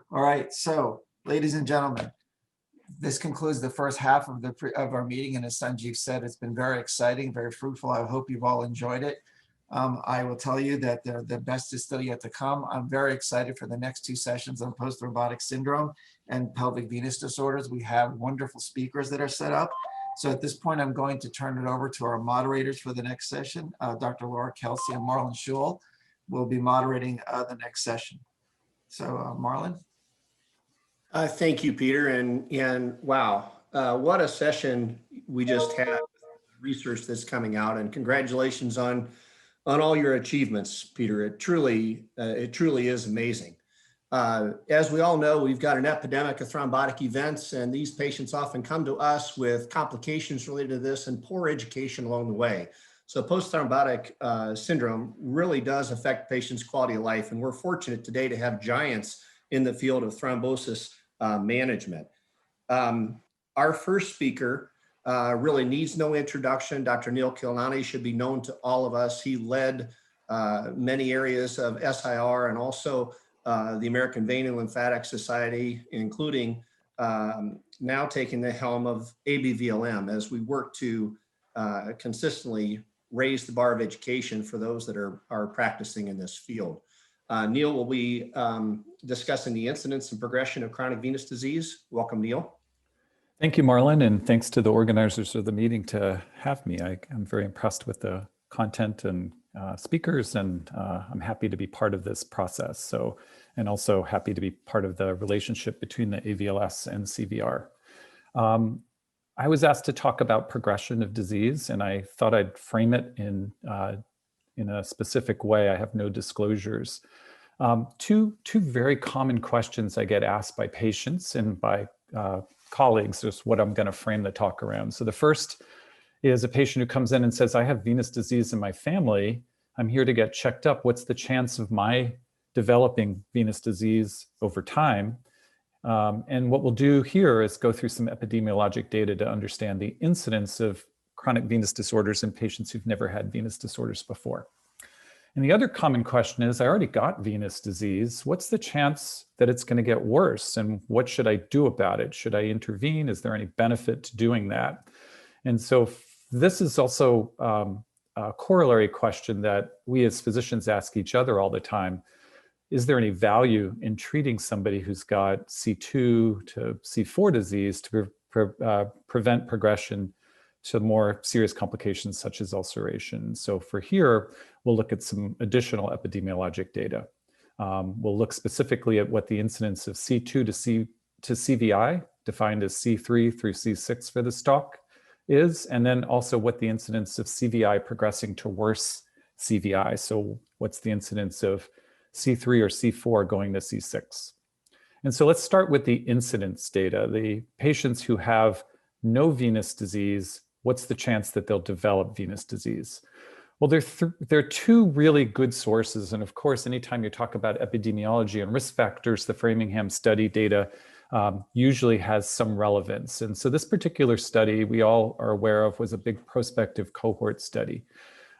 All right, so ladies and gentlemen, this concludes the first half of our meeting, and as Sanjiv said, it's been very exciting, very fruitful. I hope you've all enjoyed it. I will tell you that the best is still yet to come. I'm very excited for the next two sessions on post-thrombotic syndrome and pelvic venous disorders. We have wonderful speakers that are set up. So at this point, I'm going to turn it over to our moderators for the next session. Dr. Laura Kelsey and Marlon Schul will be moderating the next session. So Marlon. Thank you, Peter. And wow, what a session we just had with research that's coming out. And congratulations on all your achievements, Peter. It truly is amazing. As we all know, we've got an epidemic of thrombotic events, and these patients often come to us with complications related to this and poor education along the way. So post-thrombotic syndrome really does affect patients' quality of life, and we're fortunate today to have giants in the field of thrombosis management. Our first speaker really needs no introduction. Dr. Neil Kilnani should be known to all of us. He led many areas of SIR and also the American Vein and Lymphatic Society, including now taking the helm of ABVLM as we work to consistently raise the bar of education for those that are practicing in this field. Neil will be discussing the incidence and progression of chronic venous disease. Welcome, Neil. Thank you, Marlon, and thanks to the organizers of the meeting to have me. I'm very impressed with the content and speakers, and I'm happy to be part of this process. And also happy to be part of the relationship between the AVLS and CVR. I was asked to talk about progression of disease, and I thought I'd frame it in a specific way. I have no disclosures. Two very common questions I get asked by patients and by colleagues is what I'm going to frame the talk around. So the first is a patient who comes in and says, I have venous disease in my family. I'm here to get checked up. What's the chance of my developing venous disease over time? And what we'll do here is go through some epidemiologic data to understand the incidence of chronic venous disorders in patients who've never had venous disorders before. And the other common question is, I already got venous disease. What's the chance that it's going to get worse? And what should I do about it? Should I intervene? Is there any benefit to doing that? And so this is also a corollary question that we as physicians ask each other all the time. Is there any value in treating somebody who's got C2 to C4 disease to prevent progression to more serious complications such as ulceration? So for here, we'll look at some additional epidemiologic data. We'll look specifically at what the incidence of C2 to CVI, defined as C3 through C6 for the stock, is, and then also what the incidence of CVI progressing to worse CVI. So what's the incidence of C3 or C4 going to C6? And so let's start with the incidence data. The patients who have no venous disease, what's the chance that they'll develop venous disease? Well, there are two really good sources. And of course, anytime you talk about epidemiology and risk factors, the Framingham study data usually has some relevance. And so this particular study we all are aware of was a big prospective cohort study.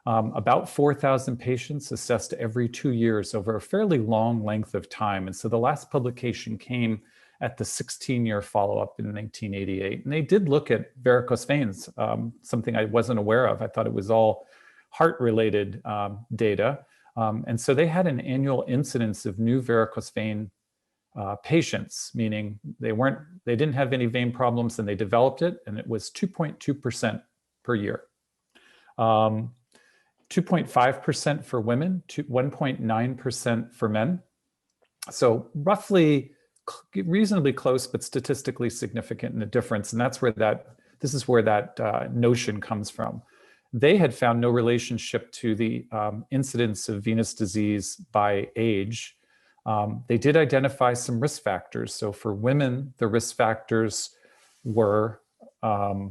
About 4,000 patients assessed every 2 years over a fairly long length of time. And so the last publication came at the 16-year follow-up in 1988. And they did look at varicose veins, something I wasn't aware of. I thought it was all heart-related data. And so they had an annual incidence of new varicose vein patients, meaning they didn't have any vein problems and they developed it, and it was 2.2% per year. 2.5% for women, 1.9% for men. So roughly reasonably close, but statistically significant in the difference. And that's where this is where that notion comes from. They had found no relationship to the incidence of venous disease by age. They did identify some risk factors. So for women, the risk factors were, there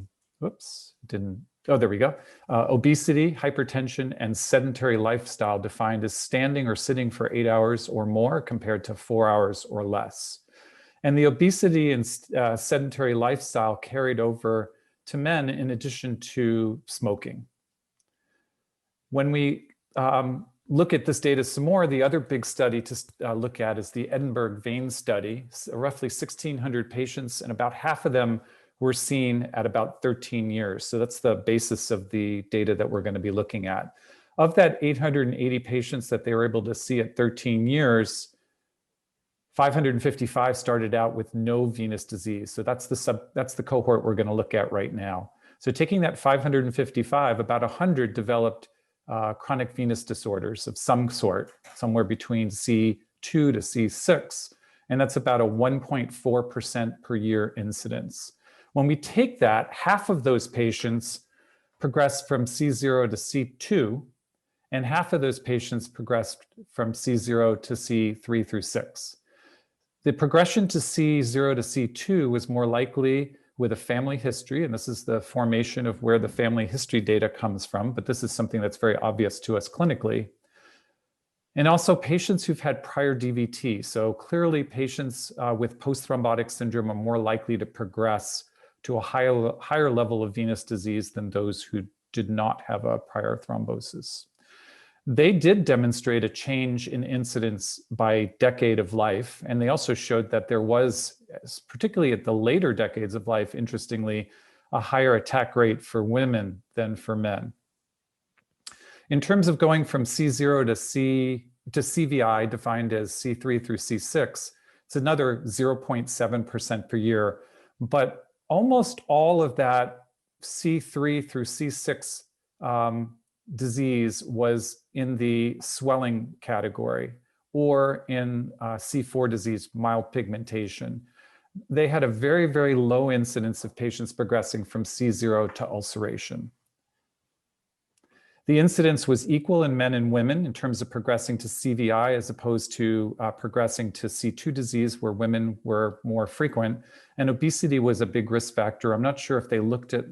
we go. Obesity, hypertension, and sedentary lifestyle defined as standing or sitting for 8 hours or more compared to 4 hours or less. And the obesity and sedentary lifestyle carried over to men in addition to smoking. When we look at this data some more, the other big study to look at is the Edinburgh vein study. Roughly 1,600 patients, and about half of them were seen at about 13 years. So that's the basis of the data that we're going to be looking at. Of that 880 patients that they were able to see at 13 years, 555 started out with no venous disease. So that's the cohort we're going to look at right now. So taking that 555, about 100 developed chronic venous disorders of some sort, somewhere between C2 to C6, and that's about a 1.4% per year incidence. When we take that, half of those patients progressed from C0 to C2, and half of those patients progressed from C0 to C3 through 6. The progression to C0 to C2 was more likely with a family history, and this is the formation of where the family history data comes from, but this is something that's very obvious to us clinically. And also patients who've had prior DVT. So clearly patients with post-thrombotic syndrome are more likely to progress to a higher level of venous disease than those who did not have a prior thrombosis. They did demonstrate a change in incidence by decade of life, and they also showed that there was, particularly at the later decades of life, interestingly, a higher attack rate for women than for men. In terms of going from C0 to CVI, defined as C3 through C6, it's another 0.7% per year, but almost all of that C3 through C6 disease was in the swelling category or in C4 disease, mild pigmentation. They had a very, very low incidence of patients progressing from C0 to ulceration. The incidence was equal in men and women in terms of progressing to CVI as opposed to progressing to C2 disease, where women were more frequent. And obesity was a big risk factor. I'm not sure if they looked at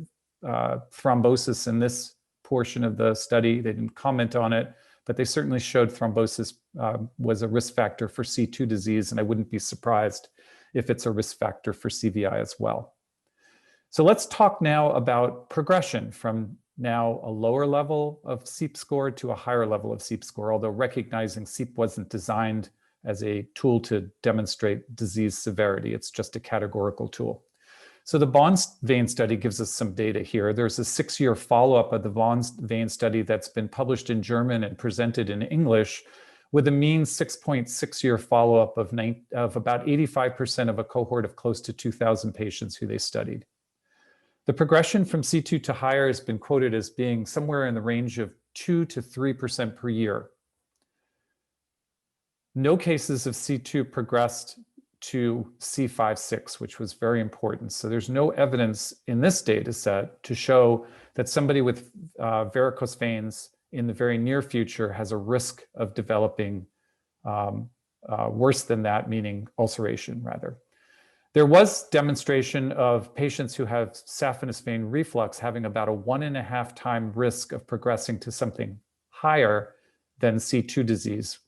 thrombosis in this portion of the study. They didn't comment on it, but they certainly showed thrombosis was a risk factor for C2 disease, and I wouldn't be surprised if it's a risk factor for CVI as well. So let's talk now about progression from now a lower level of SEEP score to a higher level of SEEP score, although recognizing SEEP wasn't designed as a tool to demonstrate disease severity. It's just a categorical tool. So the Vaughan's vein study gives us some data here. There's a 6-year follow-up of the Vaughan's vein study that's been published in German and presented in English, with a mean 6.6-year follow-up of about 85% of a cohort of close to 2,000 patients who they studied. The progression from C2 to higher has been quoted as being somewhere in the range of 2 to 3% per year. No cases of C2 progressed to C5-6, which was very important. So there's no evidence in this data set to show that somebody with varicose veins in the very near future has a risk of developing worse than that, meaning ulceration rather. There was demonstration of patients who have saphenous vein reflux having about a 1.5 time risk of progressing to something higher than C2 disease,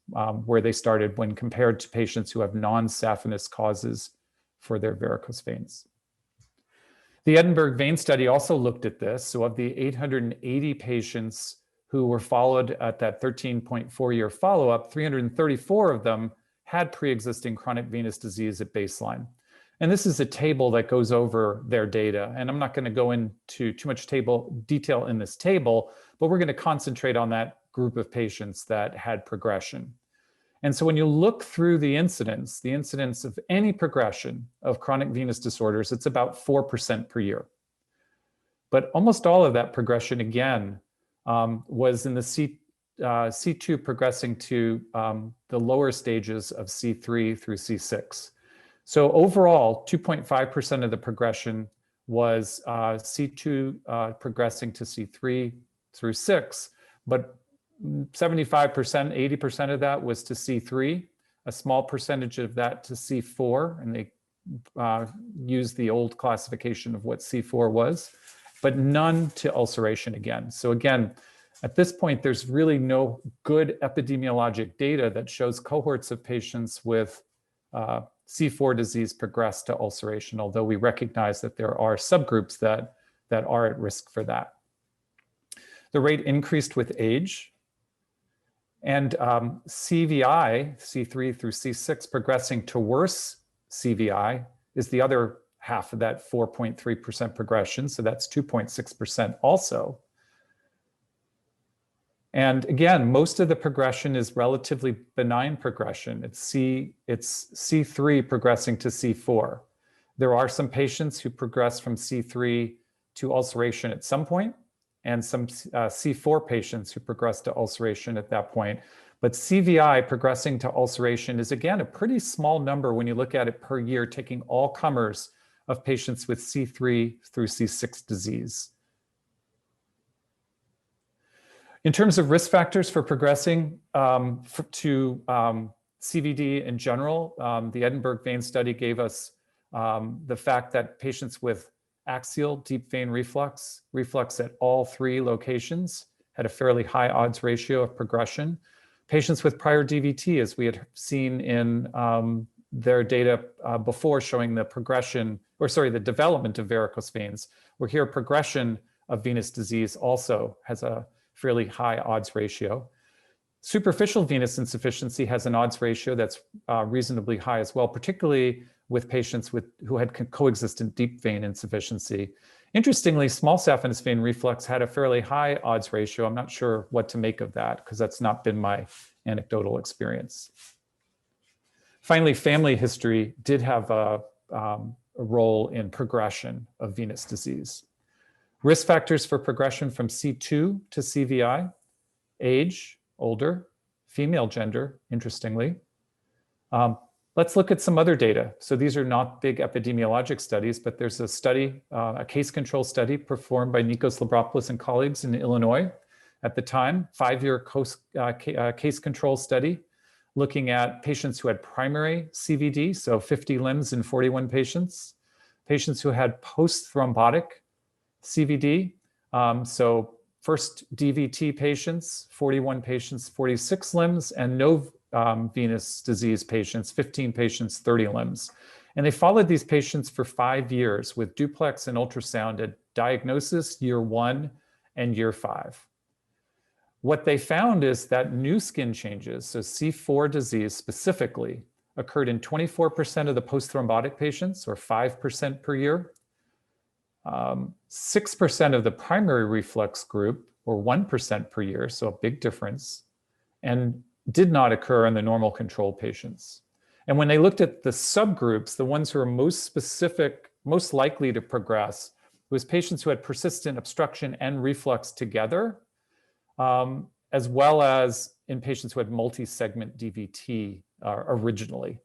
where they started when compared to patients who have non-saphenous causes for their varicose veins. The Edinburgh vein study also looked at this. So of the 880 patients who were followed at that 13.4-year follow-up, 334 of them had pre-existing chronic venous disease at baseline. And this is a table that goes over their data. And I'm not going to go into too much detail in this table, but we're going to concentrate on that group of patients that had progression. And so when you look through the incidence of any progression of chronic venous disorders, it's about 4% per year. But almost all of that progression, again, was in the C2 progressing to the lower stages of C3 through C6. So overall, 2.5% of the progression was C2 progressing to C3 through 6, but 75%, 80% of that was to C3, a small percentage of that to C4, and they used the old classification of what C4 was, but none to ulceration again. So again, at this point, there's really no good epidemiologic data that shows cohorts of patients with C4 disease progress to ulceration, although we recognize that there are subgroups that are at risk for that. The rate increased with age. And CVI, C3 through C6, progressing to worse CVI is the other half of that 4.3% progression. So that's 2.6% also. And again, most of the progression is relatively benign progression. It's C3 progressing to C4. There are some patients who progress from C3 to ulceration at some point, and some C4 patients who progress to ulceration at that point. But CVI progressing to ulceration is, again, a pretty small number when you look at it per year, taking all comers of patients with C3 through C6 disease. In terms of risk factors for progressing to CVD in general, the Edinburgh vein study gave us the fact that patients with axial deep vein reflux at all 3 locations had a fairly high odds ratio of progression. Patients with prior DVT, as we had seen in their data before, showing the the development of varicose veins, where here progression of venous disease also has a fairly high odds ratio. Superficial venous insufficiency has an odds ratio that's reasonably high as well, particularly with patients who had coexistent deep vein insufficiency. Interestingly, small saphenous vein reflux had a fairly high odds ratio. I'm not sure what to make of that because that's not been my anecdotal experience. Finally, family history did have a role in progression of venous disease. Risk factors for progression from C2 to CVI: age, older, female gender, interestingly. Let's look at some other data. So these are not big epidemiologic studies, but there's a study, a case control study performed by Nikos Labropoulos and colleagues in Illinois at the time, 5-year case control study, looking at patients who had primary CVD, so 50 limbs in 41 patients, patients who had post-thrombotic CVD, so first DVT patients, 41 patients, 46 limbs, and no venous disease patients, 15 patients, 30 limbs. And they followed these patients for 5 years with duplex and ultrasound at diagnosis, year 1 and year 5. What they found is that new skin changes, so C4 disease specifically, occurred in 24% of the post-thrombotic patients, or 5% per year. 6% of the primary reflux group, or 1% per year, so a big difference, and did not occur in the normal control patients. And when they looked at the subgroups, the ones who are most likely to progress, it was patients who had persistent obstruction and reflux together, as well as in patients who had multi-segment DVT originally.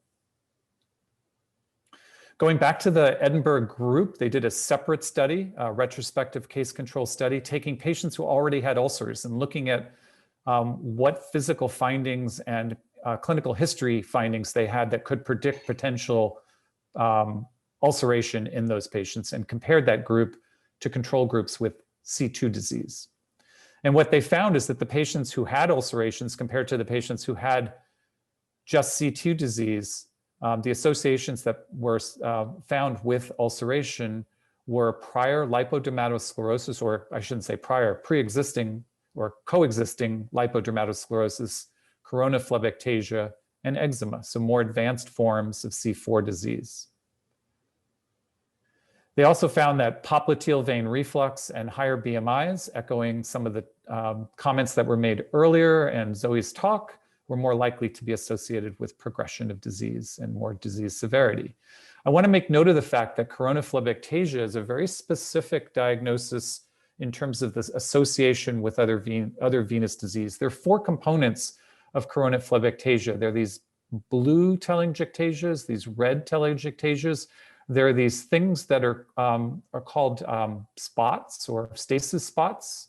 Going back to the Edinburgh group, they did a separate study, a retrospective case control study, taking patients who already had ulcers and looking at what physical findings and clinical history findings they had that could predict potential ulceration in those patients, and compared that group to control groups with C2 disease. And what they found is that the patients who had ulcerations compared to the patients who had just C2 disease, the associations that were found with ulceration were prior lipodermatosclerosis, or I shouldn't say prior, pre-existing or coexisting lipodermatosclerosis, corona phlegectasia, and eczema, so more advanced forms of C4 disease. They also found that popliteal vein reflux and higher BMIs, echoing some of the comments that were made earlier and Zoe's talk, were more likely to be associated with progression of disease and more disease severity. I want to make note of the fact that corona phlegectasia is a very specific diagnosis in terms of this association with other venous disease. There are 4 components of corona phlegectasia. There are these blue telangiectasias, these red telangiectasias. There are these things that are called spots or stasis spots.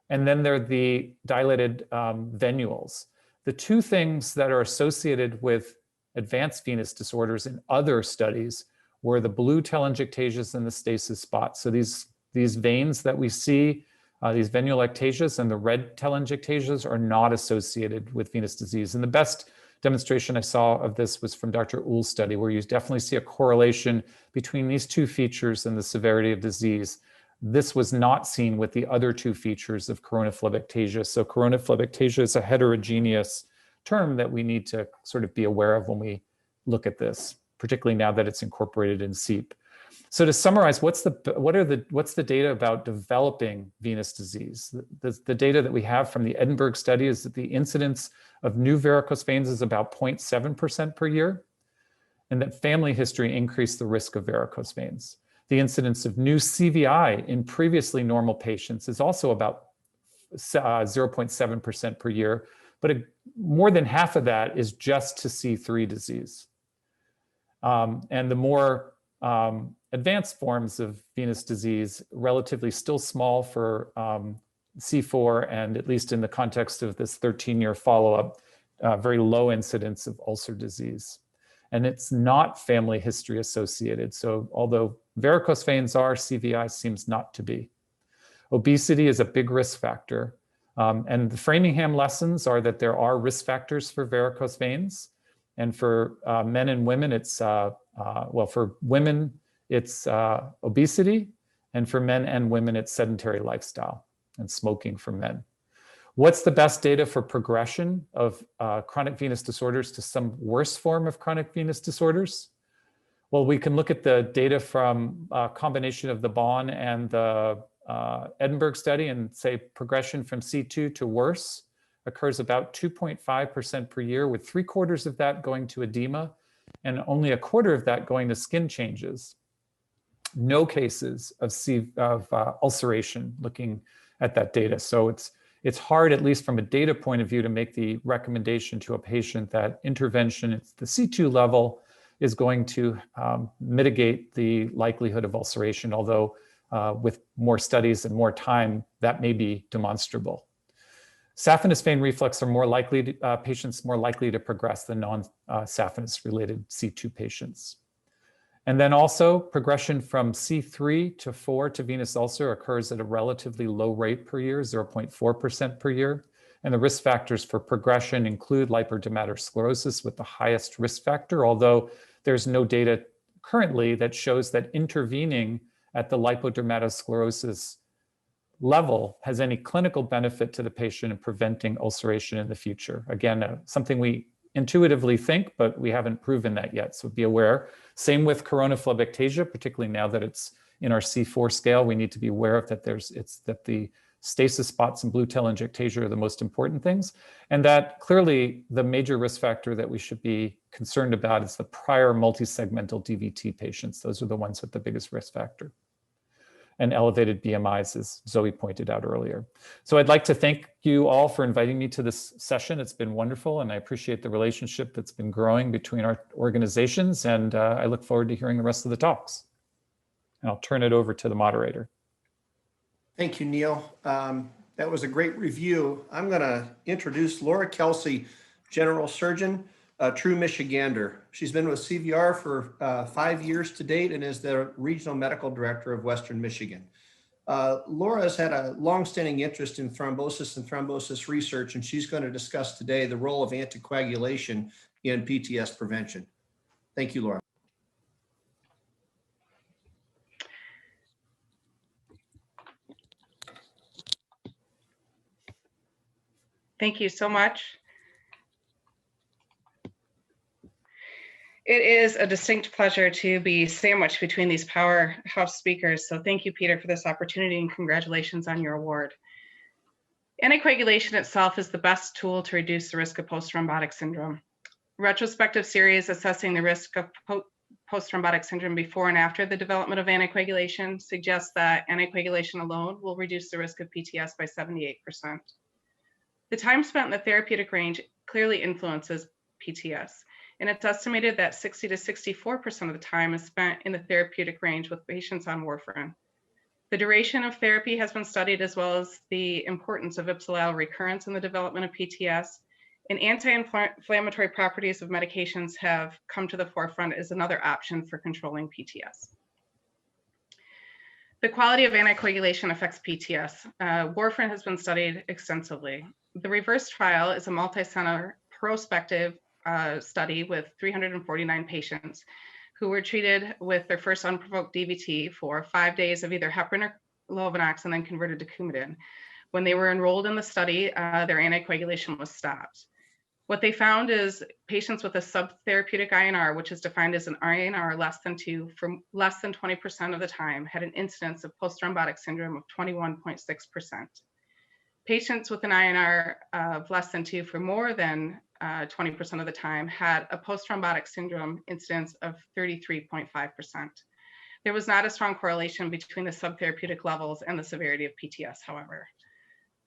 And then there are the dilated venules. The 2 things that are associated with advanced venous disorders in other studies were the blue telangiectasias and the stasis spots. So these veins that we see, these venulectasias and the red telangiectasias, are not associated with venous disease. And the best demonstration I saw of this was from Dr. Uhl's study, where you definitely see a correlation between these 2 features and the severity of disease. This was not seen with the other two features of coronaphlebic-tasia. So coronaphlebic-tasia is a heterogeneous term that we need to sort of be aware of when we look at this, particularly now that it's incorporated in SEEP. So to summarize, what's the data about developing venous disease? The data that we have from the Edinburgh study is that the incidence of new varicose veins is about 0.7% per year, and that family history increased the risk of varicose veins. The incidence of new CVI in previously normal patients is also about 0.7% per year, but more than half of that is just to C3 disease. And the more advanced forms of venous disease, relatively still small for C4, and at least in the context of this 13-year follow-up, very low incidence of ulcer disease. And it's not family history associated. So although varicose veins are, CVI seems not to be. Obesity is a big risk factor. And the Framingham lessons are that there are risk factors for varicose veins. And for men and women, it's, well, for women, it's obesity. And for men and women, it's sedentary lifestyle and smoking for men. What's the best data for progression of chronic venous disorders to some worse form of chronic venous disorders? Well, we can look at the data from a combination of the Bonn and the Edinburgh study and say progression from C2 to worse occurs about 2.5% per year, with 3/4 of that going to edema and only 1/4 of that going to skin changes. No cases of ulceration looking at that data. So it's hard, at least from a data point of view, to make the recommendation to a patient that intervention at the C2 level is going to mitigate the likelihood of ulceration, although with more studies and more time, that may be demonstrable. Saphenous vein reflux are more likely, patients more likely to progress than non-saphenous related C2 patients. And then also progression from C3 to 4 to venous ulcer occurs at a relatively low rate per year, 0.4% per year. And the risk factors for progression include lipodermatosclerosis with the highest risk factor, although there's no data currently that shows that intervening at the lipodermatosclerosis level has any clinical benefit to the patient in preventing ulceration in the future. Again, something we intuitively think, but we haven't proven that yet, so be aware. Same with coronaphlebic-tasia, particularly now that it's in our C4 scale, we need to be aware of that that the stasis spots and blue telangiectasia are the most important things, and that clearly the major risk factor that we should be concerned about is the prior multisegmental DVT patients. Those are the ones with the biggest risk factor. And elevated BMIs, as Zoe pointed out earlier. So I'd like to thank you all for inviting me to this session. It's been wonderful, and I appreciate the relationship that's been growing between our organizations, and I look forward to hearing the rest of the talks. And I'll turn it over to the moderator. Thank you, Neil. That was a great review. I'm going to introduce Laura Kelsey, General Surgeon, a true Michigander. She's been with CVR for 5 years to date and is the Regional Medical Director of Western Michigan. Laura has had a longstanding interest in thrombosis and thrombosis research, and she's going to discuss today the role of anticoagulation in PTS prevention. Thank you, Laura. Thank you so much. It is a distinct pleasure to be sandwiched between these powerhouse speakers. So thank you, Peter, for this opportunity, and congratulations on your award. Anticoagulation itself is the best tool to reduce the risk of post-thrombotic syndrome. Retrospective series assessing the risk of post-thrombotic syndrome before and after the development of anticoagulation suggests that anticoagulation alone will reduce the risk of PTS by 78%. The time spent in the therapeutic range clearly influences PTS. And it's estimated that 60 to 64% of the time is spent in the therapeutic range with patients on warfarin. The duration of therapy has been studied, as well as the importance of ipsilateral recurrence in the development of PTS. And anti-inflammatory properties of medications have come to the forefront as another option for controlling PTS. The quality of anticoagulation affects PTS. Warfarin has been studied extensively. The REVERSE trial is a multi-center prospective study with 349 patients who were treated with their first unprovoked DVT for 5 days of either heparin Lovenox and then converted to Coumadin. When they were enrolled in the study, their anticoagulation was stopped. What they found is patients with a subtherapeutic INR, which is defined as an INR less than 2 for less than 20% of the time, had an incidence of post-thrombotic syndrome of 21.6%. Patients with an INR of less than 2 for more than 20% of the time had a post-thrombotic syndrome incidence of 33.5%. There was not a strong correlation between the subtherapeutic levels and the severity of PTS, however.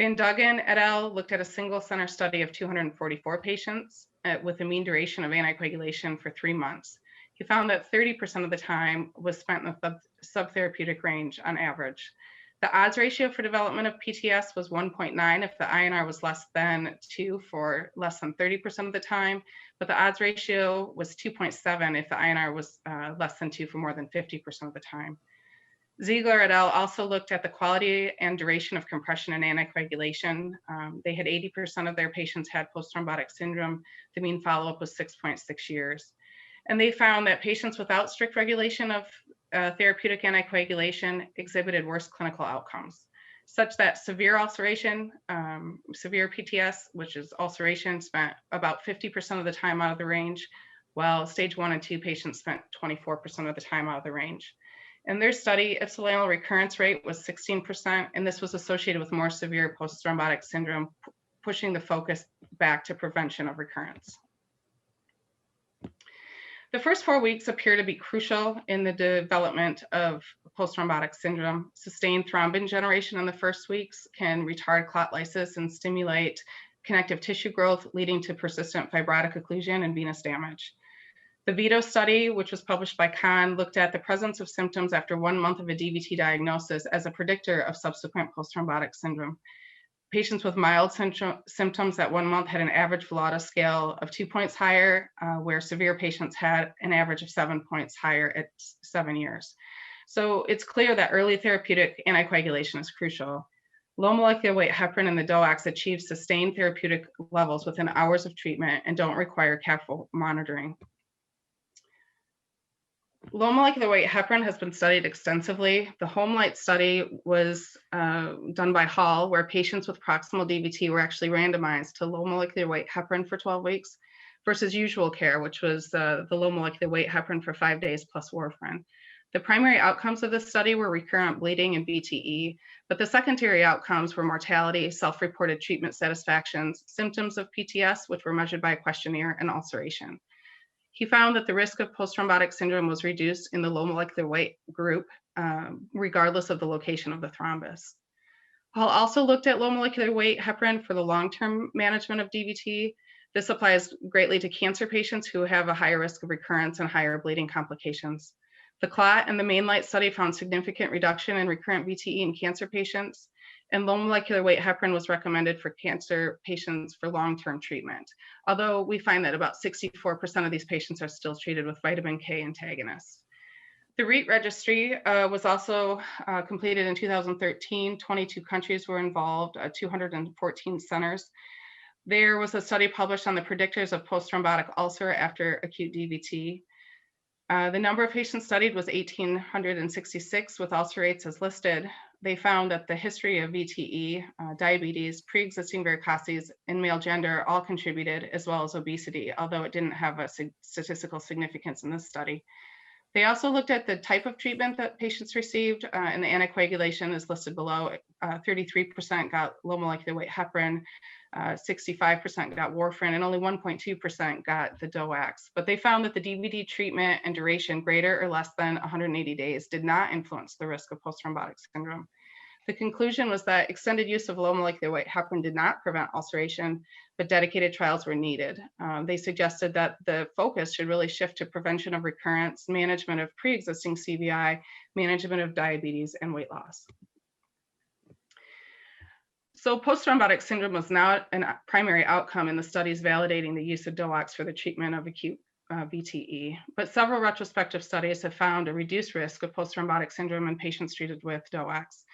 Van Duggen et al. Looked at a single center study of 244 patients with a mean duration of anticoagulation for 3 months. He found that 30% of the time was spent in the subtherapeutic range on average. The odds ratio for development of PTS was 1.9 if the INR was less than 2 for less than 30% of the time, but the odds ratio was 2.7 if the INR was less than 2 for more than 50% of the time. Ziegler et al. Also looked at the quality and duration of compression and anticoagulation. They had 80% of their patients had post-thrombotic syndrome. The mean follow-up was 6.6 years. And they found that patients without strict regulation of therapeutic anticoagulation exhibited worse clinical outcomes, such that severe ulceration, severe PTS, which is ulceration, spent about 50% of the time out of the range, while stage 1 and 2 patients spent 24% of the time out of the range. In their study, ipsilateral recurrence rate was 16%, and this was associated with more severe post-thrombotic syndrome, pushing the focus back to prevention of recurrence. The first 4 weeks appear to be crucial in the development of post-thrombotic syndrome. Sustained thrombin generation in the first weeks can retard clot lysis and stimulate connective tissue growth, leading to persistent fibrotic occlusion and venous damage. The VITO study, which was published by Khanh, looked at the presence of symptoms after 1 month of a DVT diagnosis as a predictor of subsequent post-thrombotic syndrome. Patients with mild symptoms at 1 month had an average Villalta scale of 2 points higher, where severe patients had an average of 7 points higher at 7 years. So it's clear that early therapeutic anticoagulation is crucial. Low molecular weight heparin and the DOACs achieve sustained therapeutic levels within hours of treatment and don't require careful monitoring. Low molecular weight heparin has been studied extensively. The HomeLight study was done by Hall, where patients with proximal DVT were actually randomized to low molecular weight heparin for 12 weeks versus usual care, which was the low molecular weight heparin for 5 days plus warfarin. The primary outcomes of this study were recurrent bleeding and VTE, but the secondary outcomes were mortality, self-reported treatment satisfactions, symptoms of PTS, which were measured by a questionnaire, and ulceration. He found that the risk of post-thrombotic syndrome was reduced in the low molecular weight group, regardless of the location of the thrombus. Hall also looked at low molecular weight heparin for the long-term management of DVT. This applies greatly to cancer patients who have a higher risk of recurrence and higher bleeding complications. The Clot and the Mainlight study found significant reduction in recurrent VTE in cancer patients, and low molecular weight heparin was recommended for cancer patients for long-term treatment, although we find that about 64% of these patients are still treated with vitamin K antagonists. The REAT registry was also completed in 2013. 22 countries were involved, 214 centers. There was a study published on the predictors of post-thrombotic ulcer after acute DVT. The number of patients studied was 1,866 with ulcer rates as listed. They found that the history of VTE, diabetes, pre-existing varicoses, and male gender all contributed, as well as obesity, although it didn't have a statistical significance in this study. They also looked at the type of treatment that patients received, and the anticoagulation is listed below. 33% got low molecular weight heparin, 65% got warfarin, and only 1.2% got the DOACs. But they found that the DVT treatment and duration greater or less than 180 days did not influence the risk of post-thrombotic syndrome. The conclusion was that extended use of low molecular weight heparin did not prevent ulceration, but dedicated trials were needed. They suggested that the focus should really shift to prevention of recurrence, management of pre-existing CVI, management of diabetes, and weight loss. So post-thrombotic syndrome was not a primary outcome in the studies validating the use of DOACs for the treatment of acute VTE, but several retrospective studies have found a reduced risk of post-thrombotic syndrome in patients treated with DOACs.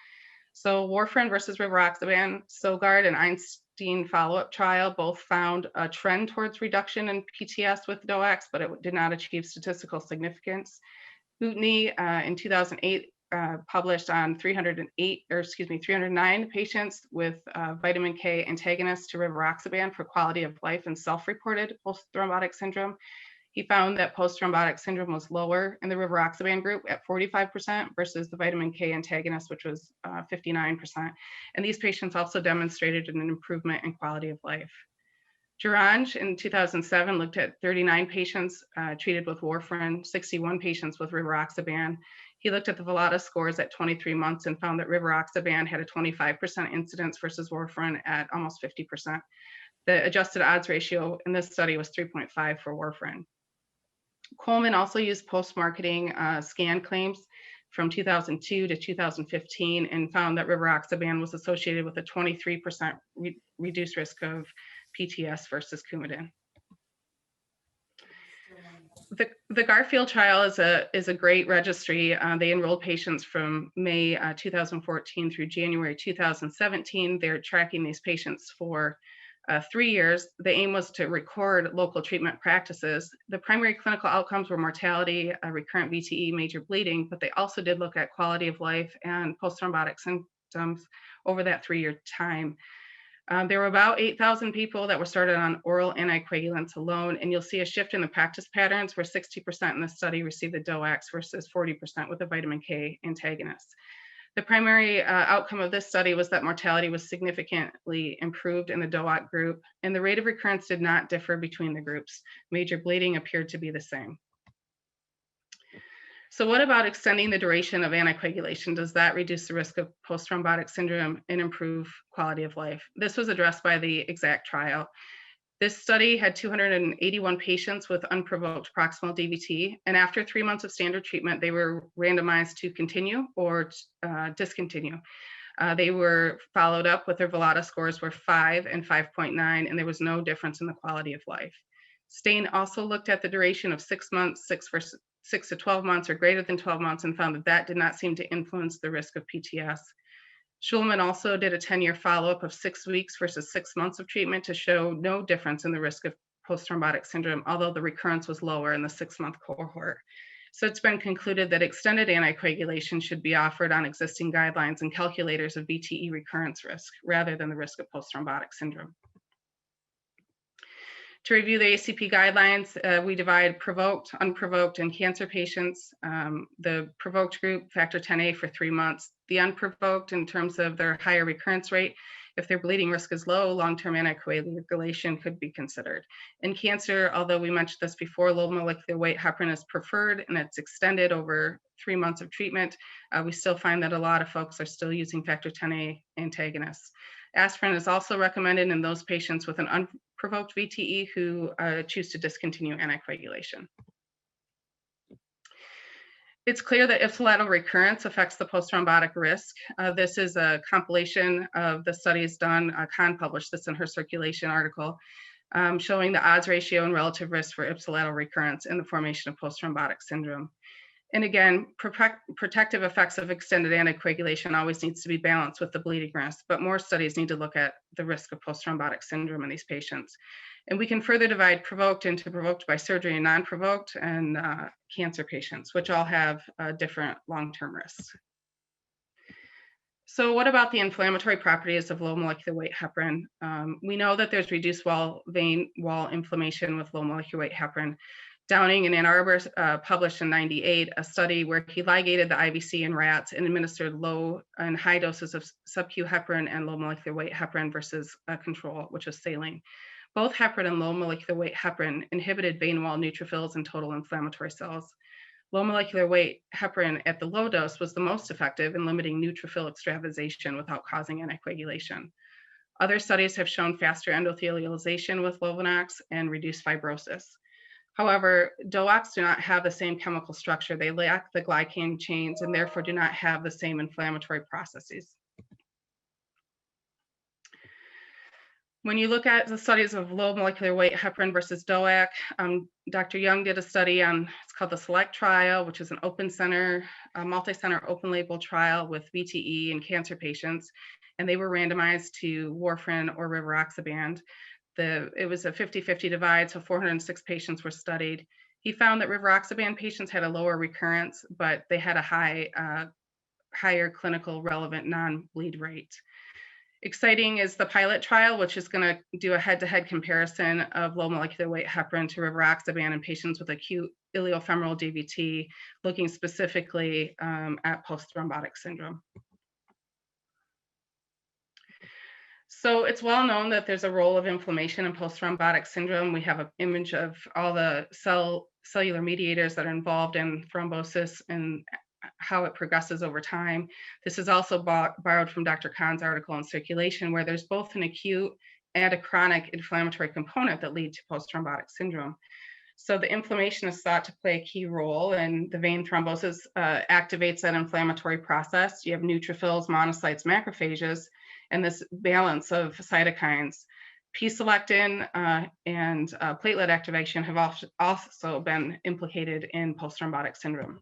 So warfarin versus rivaroxaban, Sogard and Einstein follow-up trial both found a trend towards reduction in PTS with DOACs, but it did not achieve statistical significance. Boutney in 2008 published on 309 patients with vitamin K antagonists to rivaroxaban for quality of life and self-reported post-thrombotic syndrome. He found that post-thrombotic syndrome was lower in the rivaroxaban group at 45% versus the vitamin K antagonist, which was 59%. And these patients also demonstrated an improvement in quality of life. Gerange in 2007 looked at 39 patients treated with warfarin, 61 patients with rivaroxaban. He looked at the Villalta scores at 23 months and found that rivaroxaban had a 25% incidence versus warfarin at almost 50%. The adjusted odds ratio in this study was 3.5 for warfarin. Coleman also used post-marketing scan claims from 2002 to 2015 and found that rivaroxaban was associated with a 23% reduced risk of PTS versus Coumadin. The Garfield trial is a great registry. They enrolled patients from May 2014 through January 2017. They're tracking these patients for 3 years. The aim was to record local treatment practices. The primary clinical outcomes were mortality, recurrent VTE, major bleeding, but they also did look at quality of life and post-thrombotic symptoms over that 3-year time. There were about 8,000 people that were started on oral anticoagulants alone, and you'll see a shift in the practice patterns where 60% in the study received the DOACs versus 40% with the vitamin K antagonists. The primary outcome of this study was that mortality was significantly improved in the DOAC group, and the rate of recurrence did not differ between the groups. Major bleeding appeared to be the same. So what about extending the duration of anticoagulation? Does that reduce the risk of post-thrombotic syndrome and improve quality of life? This was addressed by the EXACT trial. This study had 281 patients with unprovoked proximal DVT, and after 3 months of standard treatment, they were randomized to continue or discontinue. They were followed up with their Villalta scores were 5 and 5.9, and there was no difference in the quality of life. Stain also looked at the duration of 6 months, 6 to 12 months or greater than 12 months, and found that that did not seem to influence the risk of PTS. Schulman also did a 10-year follow-up of 6 weeks versus 6 months of treatment to show no difference in the risk of post-thrombotic syndrome, although the recurrence was lower in the 6-month cohort. So it's been concluded that extended anticoagulation should be offered on existing guidelines and calculators of VTE recurrence risk rather than the risk of post-thrombotic syndrome. To review the ACP guidelines, we divide provoked, unprovoked, and cancer patients. The provoked group, factor 10A for 3 months. The unprovoked, in terms of their higher recurrence rate, if their bleeding risk is low, long-term anticoagulation could be considered. In cancer, although we mentioned this before, low molecular weight heparin is preferred and it's extended over 3 months of treatment. We still find that a lot of folks are still using factor 10A antagonists. Aspirin is also recommended in those patients with an unprovoked VTE who choose to discontinue anticoagulation. It's clear that ipsilateral recurrence affects the post-thrombotic risk. This is a compilation of the studies done. Khanh published this in her Circulation article, showing the odds ratio and relative risk for ipsilateral recurrence in the formation of post-thrombotic syndrome. And again, protective effects of extended anticoagulation always needs to be balanced with the bleeding risk, but more studies need to look at the risk of post-thrombotic syndrome in these patients. And we can further divide provoked into provoked by surgery and non-provoked and cancer patients, which all have different long-term risks. So what about the inflammatory properties of low molecular weight heparin? We know that there's reduced vein wall inflammation with low molecular weight heparin. Downing and Ann Arbor published in '98 a study where he ligated the IVC in rats and administered low and high doses of sub-Q heparin and low molecular weight heparin versus a control, which was saline. Both heparin and low molecular weight heparin inhibited vein wall neutrophils and total inflammatory cells. Low molecular weight heparin at the low dose was the most effective in limiting neutrophil extravasation without causing anticoagulation. Other studies have shown faster endothelialization with Lovenox and reduced fibrosis. However, DOACs do not have the same chemical structure. They lack the glycan chains and therefore do not have the same inflammatory processes. When you look at the studies of low molecular weight heparin versus DOAC, Dr. Young did a study on, it's called the SELECT trial, which is an open center, multi-center open label trial with VTE and cancer patients, and they were randomized to warfarin or rivaroxaban. It was a 50-50 divide, so 406 patients were studied. He found that rivaroxaban patients had a lower recurrence, but they had a high higher clinical relevant non-bleed rate. Exciting is the pilot trial, which is going to do a head-to-head comparison of low molecular weight heparin to rivaroxaban in patients with acute iliofemoral DVT, looking specifically at post-thrombotic syndrome. So it's well known that there's a role of inflammation in post-thrombotic syndrome. We have an image of all the cellular mediators that are involved in thrombosis and how it progresses over time. This is also borrowed from Dr. Khan's article in Circulation, where there's both an acute and a chronic inflammatory component that lead to post-thrombotic syndrome. So the inflammation is thought to play a key role, and the vein thrombosis activates that inflammatory process. You have neutrophils, monocytes, macrophages, and this balance of cytokines. P-selectin and platelet activation have also been implicated in post-thrombotic syndrome.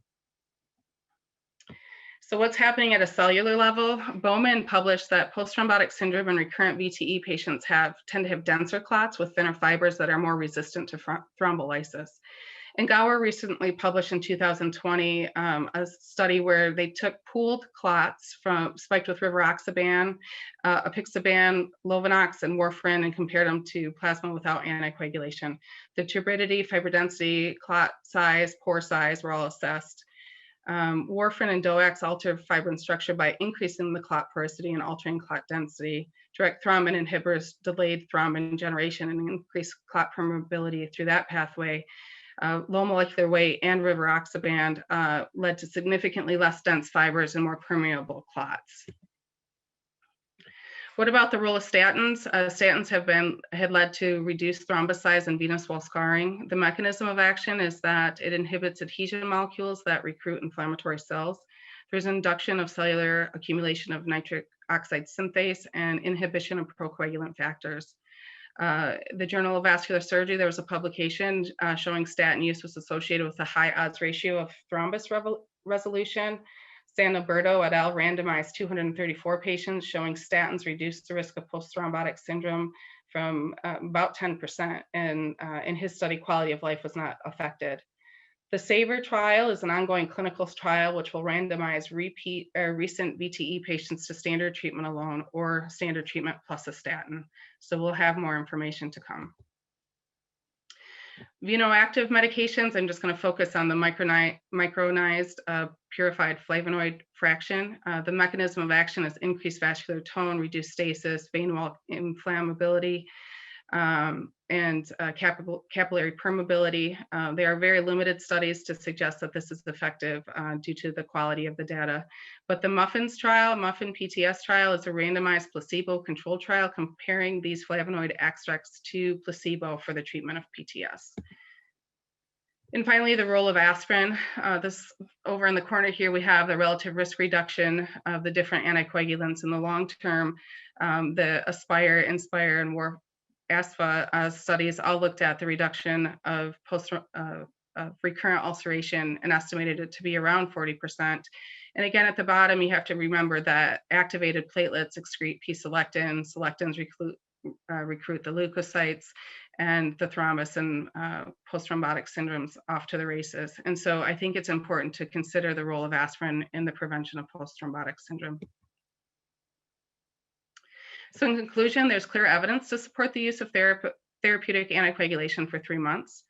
So what's happening at a cellular level? Bowman published that post-thrombotic syndrome and recurrent VTE patients tend to have denser clots with thinner fibers that are more resistant to thrombolysis. And Gower recently published in 2020 a study where they took pooled clots spiked with rivaroxaban, apixaban, Lovenox, and warfarin, and compared them to plasma without anticoagulation. The turbidity, fibrodensity, clot size, pore size were all assessed. Warfarin and DOACs alter fibrin structure by increasing the clot porosity and altering clot density. Direct thrombin inhibitors delayed thrombin generation and increased clot permeability through that pathway. Low molecular weight and rivaroxaban led to significantly less dense fibers and more permeable clots. What about the role of statins? Statins had led to reduced thrombocytes and venous wall scarring. The mechanism of action is that it inhibits adhesion molecules that recruit inflammatory cells. There's induction of cellular accumulation of nitric oxide synthase and inhibition of procoagulant factors. The Journal of Vascular Surgery, there was a publication showing statin use was associated with a high odds ratio of thrombus resolution. San Alberto et al. Randomized 234 patients showing statins reduced the risk of post-thrombotic syndrome from about 10%. And in his study, quality of life was not affected. The SAVOR trial is an ongoing clinical trial which will randomize recent VTE patients to standard treatment alone or standard treatment plus a statin. So we'll have more information to come. Venoactive medications, I'm just going to focus on the micronized purified flavonoid fraction. The mechanism of action is increased vascular tone, reduced stasis, vein wall inflammability, and capillary permeability. There are very limited studies to suggest that this is effective due to the quality of the data. But the MUFFIN PTS trial is a randomized placebo-controlled trial comparing these flavonoid extracts to placebo for the treatment of PTS. And finally, the role of aspirin. This over in the corner here, we have the relative risk reduction of the different anticoagulants in the long term. The ASPIRE, INSPIRE, and ASPHA studies all looked at the reduction of recurrent ulceration and estimated it to be around 40%. And again, at the bottom, you have to remember that activated platelets excrete P-selectin, selectins recruit the leukocytes, and the thrombus and post-thrombotic syndromes off to the races. And so I think it's important to consider the role of aspirin in the prevention of post-thrombotic syndrome. So in conclusion, there's clear evidence to support the use of therapeutic anticoagulation for 3 months.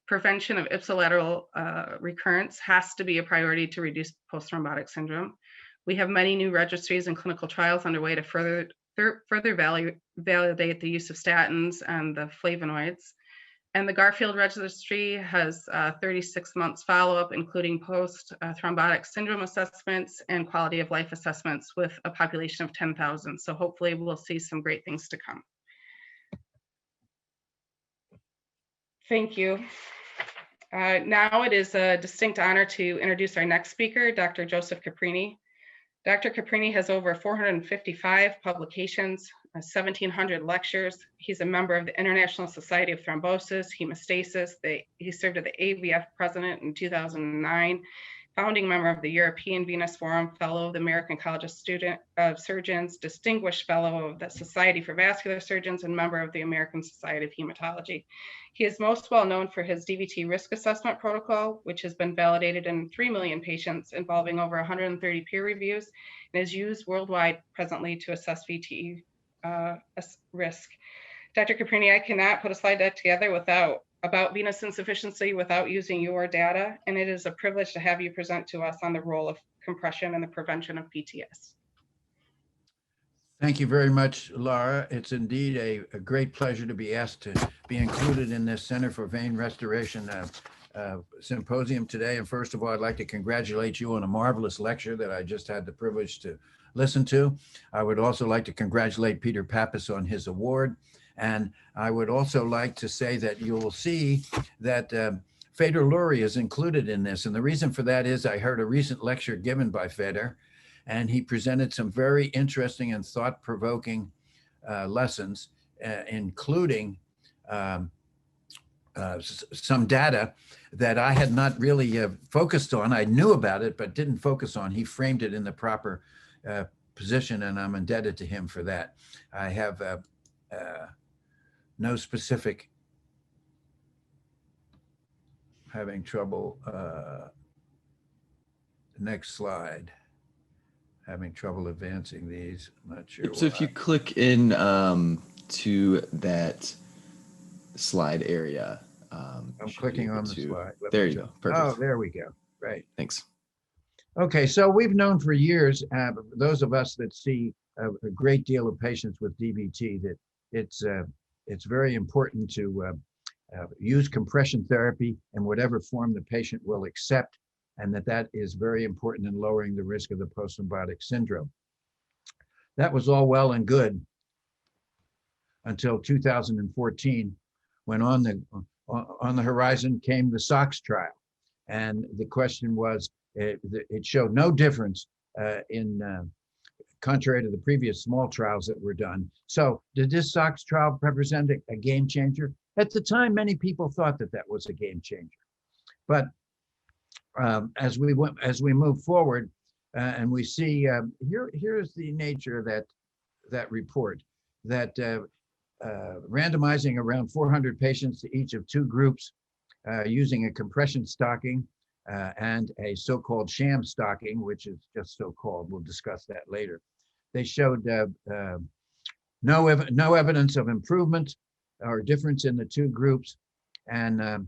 Prevention of ipsilateral recurrence has to be a priority to reduce post-thrombotic syndrome. We have many new registries and clinical trials underway to further validate the use of statins and the flavonoids. And the Garfield registry has 36 months follow-up, including post-thrombotic syndrome assessments and quality of life assessments with a population of 10,000. So hopefully we'll see some great things to come. Thank you. Now it is a distinct honor to introduce our next speaker, Dr. Joseph Caprini. Dr. Caprini has over 455 publications, 1,700 lectures. He's a member of the International Society of Thrombosis, Hemostasis. He served as the AVF president in 2009, founding member of the European Venous Forum, fellow of the American College of Surgeons, distinguished fellow of the Society for Vascular Surgeons, and member of the American Society of Hematology. He is most well known for his DVT risk assessment protocol, which has been validated in 3 million patients involving over 130 peer reviews and is used worldwide presently to assess VTE risk. Dr. Caprini, I cannot put a slide deck together about venous insufficiency without using your data, and it is a privilege to have you present to us on the role of compression and the prevention of PTS. Thank you very much, Laura. It's indeed a great pleasure to be asked to be included in this Center for Vein Restoration symposium today. And first of all, I'd like to congratulate you on a marvelous lecture that I just had the privilege to listen to. I would also like to congratulate Peter Pappas on his award. And I would also like to say that you will see that Feder Lurie is included in this. And the reason for that is I heard a recent lecture given by Feder, and he presented some very interesting and thought-provoking lessons, including some data that I had not really focused on. I knew about it, but didn't focus on. He framed it in the proper position, and I'm indebted to him for that. I have no specific, having trouble, next slide, having trouble advancing these, I'm not sure So why. if you click in to that slide area. I'm you should be clicking able on the to- slide. Let There me you just- go, perfect. Oh, there we go, right. Thanks. Okay, so we've known for years, those of us that see a great deal of patients with DVT, that it's very important to use compression therapy in whatever form the patient will accept, and that is very important in lowering the risk of the post-thrombotic syndrome. That was all well and good until 2014, when on the horizon came the SOX trial. And the question was, it showed no difference contrary to the previous small trials that were done. So did this SOX trial represent a game changer? At the time, many people thought that was a game changer. But as we move forward, and we see here's the nature of that report, that randomizing around 400 patients to each of two groups using a compression stocking and a so-called sham stocking, which is just so-called. We'll discuss that later. They showed no evidence of improvement or difference in the two groups, and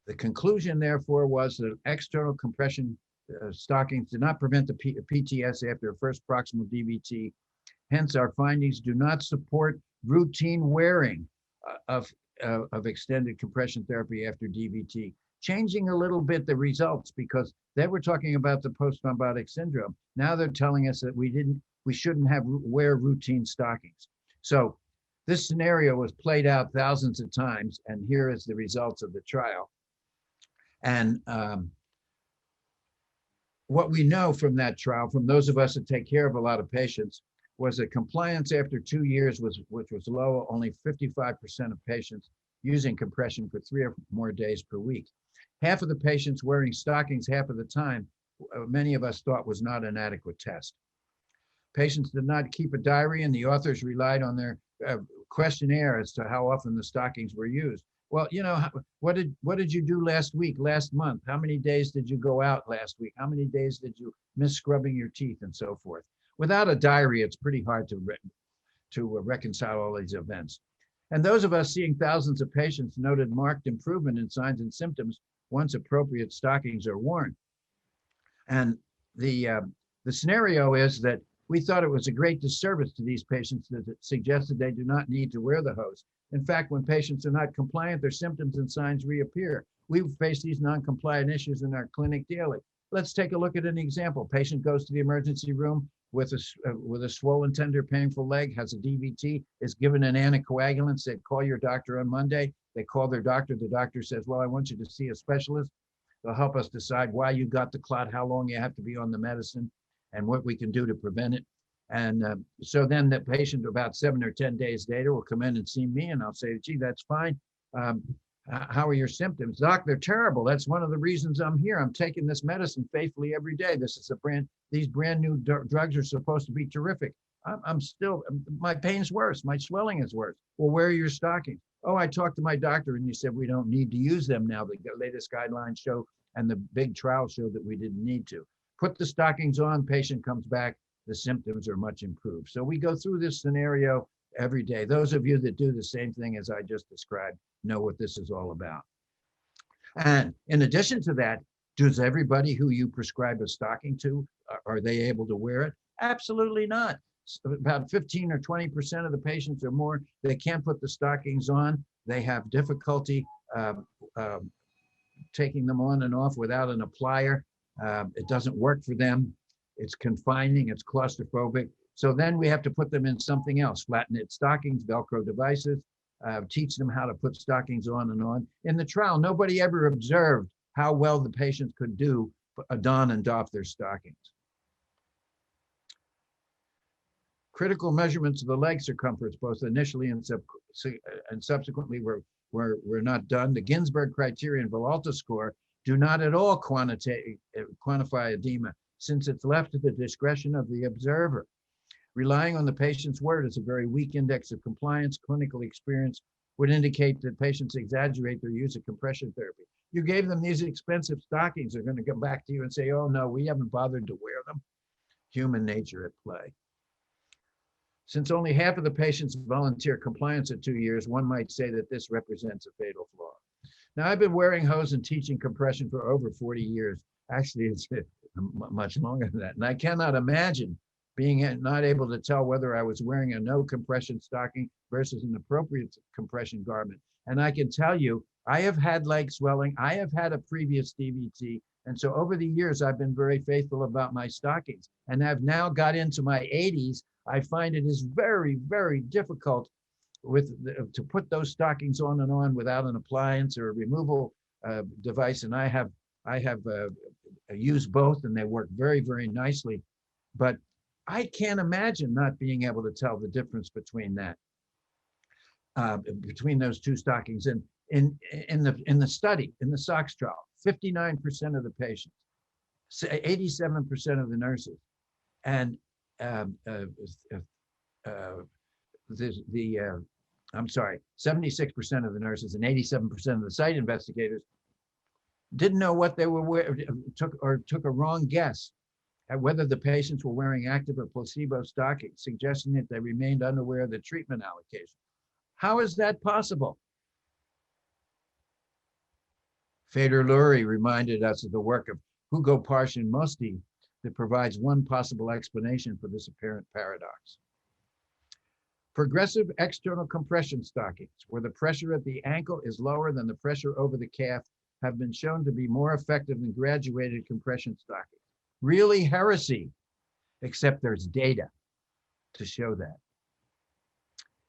the conclusion, therefore, was that external compression stockings did not prevent the PTS after a first proximal DVT. Hence, our findings do not support routine wearing of extended compression therapy after DVT, changing a little bit the results, because they were talking about the post-thrombotic syndrome. Now they're telling us that we shouldn't wear routine stockings. So this scenario was played out thousands of times, and here is the results of the trial. And what we know from that trial, from those of us that take care of a lot of patients, was that compliance after 2 years which was low, only 55% of patients using compression for 3 or more days per week. Half of the patients wearing stockings half of the time, many of us thought was not an adequate test. Patients did not keep a diary, and the authors relied on their questionnaire as to how often the stockings were used. Well, you know, what did you do last week, last month? How many days did you go out last week? How many days did you miss scrubbing your teeth, and so forth? Without a diary, it's pretty hard to reconcile all these events. And those of us seeing thousands of patients noted marked improvement in signs and symptoms once appropriate stockings are worn. And the scenario is that we thought it was a great disservice to these patients that it suggested they do not need to wear the hose. In fact, when patients are not compliant, their symptoms and signs reappear. We face these non-compliant issues in our clinic daily. Let's take a look at an example. Patient goes to the emergency room with a swollen, tender, painful leg, has a DVT, is given an anticoagulant, said, call your doctor on Monday. They call their doctor. The doctor says, well, I want you to see a specialist. They'll help us decide why you got the clot, how long you have to be on the medicine, and what we can do to prevent it. And so then the patient, about 7 or 10 days later, will come in and see me, and I'll say, gee, that's fine. How are your symptoms? Doc, they're terrible. That's one of the reasons I'm here. I'm taking this medicine faithfully every day. These brand new drugs are supposed to be terrific. I'm still, my pain's worse. My swelling is worse. Well, where are your stockings? Oh, I talked to my doctor and he said we don't need to use them now. The latest guidelines show and the big trial showed that we didn't need to. Put the stockings on, patient comes back, the symptoms are much improved. So we go through this scenario every day. Those of you that do the same thing as I just described know what this is all about. And in addition to that, does everybody who you prescribe a stocking to, are they able to wear it? Absolutely not. About 15 or 20% of the patients or more, they can't put the stockings on. They have difficulty taking them on and off without an applier. It doesn't work for them. It's confining, it's claustrophobic. So then we have to put them in something else, flat knit stockings, Velcro devices, teach them how to put stockings on and on. In the trial, nobody ever observed how well the patients could do don and doff their stockings. Critical measurements of the leg circumference, both initially and subsequently, were not done. The Ginsburg criteria and Villalta score do not at all quantify edema, since it's left to the discretion of the observer. Relying on the patient's word is a very weak index of compliance. Clinical experience would indicate that patients exaggerate their use of compression therapy. You gave them these expensive stockings, they're going to come back to you and say, oh no, we haven't bothered to wear them. Human nature at play. Since only half of the patients volunteer compliance at 2 years, one might say that this represents a fatal flaw. Now, I've been wearing hose and teaching compression for over 40 years. Actually, it's much longer than that. And I cannot imagine being not able to tell whether I was wearing a no compression stocking versus an appropriate compression garment. And I can tell you, I have had leg swelling. I have had a previous DVT. And so over the years, I've been very faithful about my stockings. And I've now got into my 80s. I find it is very, very difficult to put those stockings on and on without an appliance or a removal device. And I have used both and they work very, very nicely. But I can't imagine not being able to tell the difference between that, between those two stockings. And in the study, in the SOX trial, 59% of the patients, 87% of the nurses, and I'm sorry, 76% of the nurses and 87% of the site investigators didn't know what they were wearing, took a wrong guess at whether the patients were wearing active or placebo stockings, suggesting that they remained unaware of the treatment allocation. How is that possible? Feder-Lurie reminded us of the work of Hugo Parsh and Musti that provides one possible explanation for this apparent paradox. Progressive external compression stockings, where the pressure at the ankle is lower than the pressure over the calf, have been shown to be more effective than graduated compression stockings. Really heresy, except there's data to show that.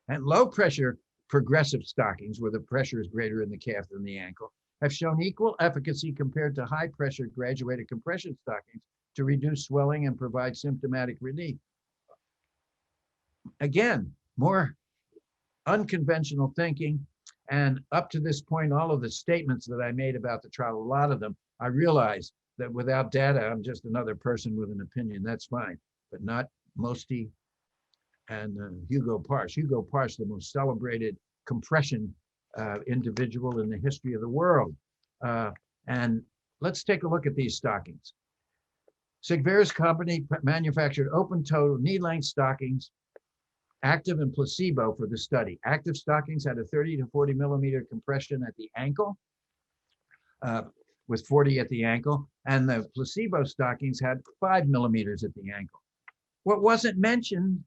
And low pressure progressive stockings, where the pressure is greater in the calf than the ankle, have shown equal efficacy compared to high pressure graduated compression stockings to reduce swelling and provide symptomatic relief. Again, more unconventional thinking. And up to this point, all of the statements that I made about the trial, a lot of them, I realize that without data, I'm just another person with an opinion. That's fine, but not Musti and Hugo Parsh. Hugo Parsh, the most celebrated compression individual in the history of the world. And let's take a look at these stockings. Sigvair's company manufactured open-toe knee-length stockings, active and placebo for the study. Active stockings had a 30 to 40 millimeter compression at the ankle, with 40 at the ankle, and the placebo stockings had 5 millimeters at the ankle. What wasn't mentioned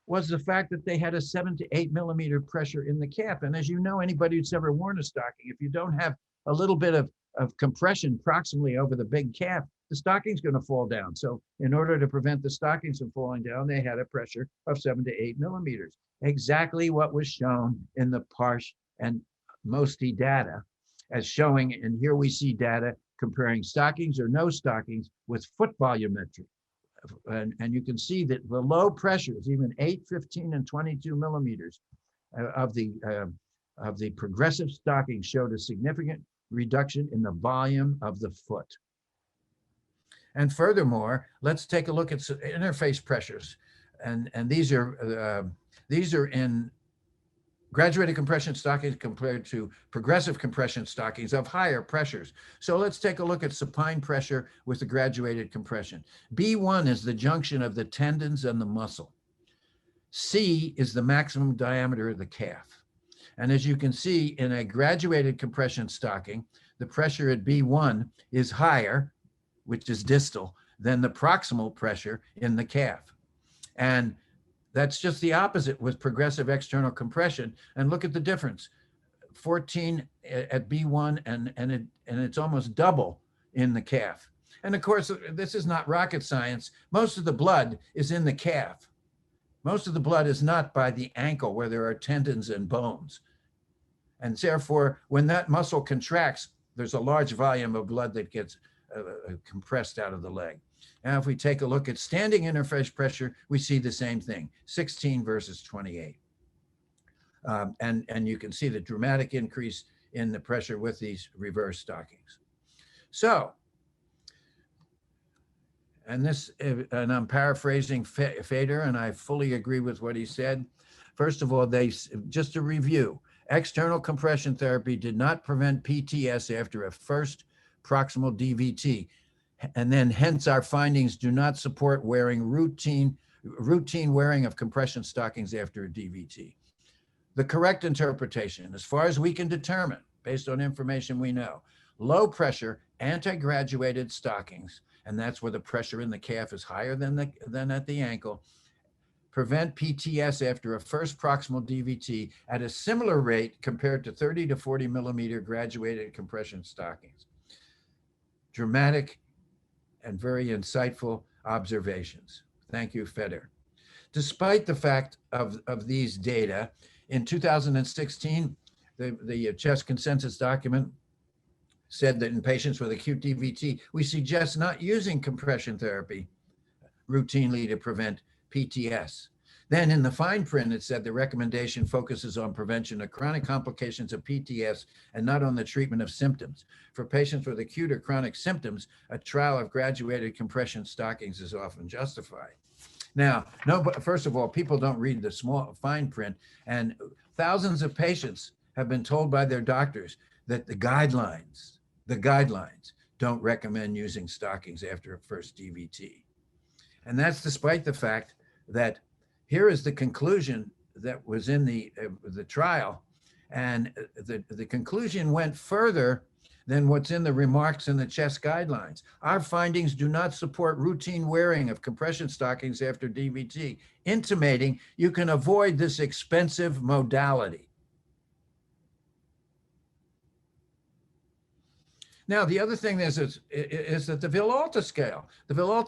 was the fact that they had a 7 to 8 millimeter pressure in the calf. And as you know, anybody who's ever worn a stocking, if you don't have a little bit of compression proximally over the big calf, the stocking's going to fall down. So in order to prevent the stockings from falling down, they had a pressure of 7 to 8 millimeters. Exactly what was shown in the Parsh and Musti data as showing, and here we see data comparing stockings or no stockings with foot volumetry. And you can see that the low pressures, even 8, 15, and 22 millimeters of the of the progressive stocking showed a significant reduction in the volume of the foot. And furthermore, let's take a look at interface pressures. And these are in graduated compression stockings compared to progressive compression stockings of higher pressures. So let's take a look at supine pressure with the graduated compression. B1 is the junction of the tendons and the muscle. C is the maximum diameter of the calf. And as you can see in a graduated compression stocking, the pressure at B1 is higher, which is distal, than the proximal pressure in the calf. And that's just the opposite with progressive external compression. And look at the difference, 14 at B1 and it's almost double in the calf. And of course, this is not rocket science. Most of the blood is in the calf. Most of the blood is not by the ankle where there are tendons and bones. And therefore, when that muscle contracts, there's a large volume of blood that gets compressed out of the leg. Now, if we take a look at standing interface pressure, we see the same thing, 16 versus 28. And you can see the dramatic increase in the pressure with these reverse stockings. So, and I'm paraphrasing Fader, and I fully agree with what he said. First of all, just to review, external compression therapy did not prevent PTS after a first proximal DVT. And then hence our findings do not support wearing routine wearing of compression stockings after a DVT. The correct interpretation, as far as we can determine, based on information we know, low pressure anti-graduated stockings, and that's where the pressure in the calf is higher than at the ankle, prevent PTS after a first proximal DVT at a similar rate compared to 30 to 40 millimeter graduated compression stockings. Dramatic and very insightful observations. Thank you, Feder. Despite the fact of these data, in 2016, the CHEST consensus document said that in patients with acute DVT, we suggest not using compression therapy routinely to prevent PTS. Then in the fine print, it said the recommendation focuses on prevention of chronic complications of PTS and not on the treatment of symptoms. For patients with acute or chronic symptoms, a trial of graduated compression stockings is often justified. Now, first of all, people don't read the small fine print, and thousands of patients have been told by their doctors that the guidelines don't recommend using stockings after a first DVT. And that's despite the fact that here is the conclusion that was in the trial. And the conclusion went further than what's in the remarks in the CHEST guidelines. Our findings do not support routine wearing of compression stockings after DVT, intimating you can avoid this expensive modality. Now, the other thing is that the Villalta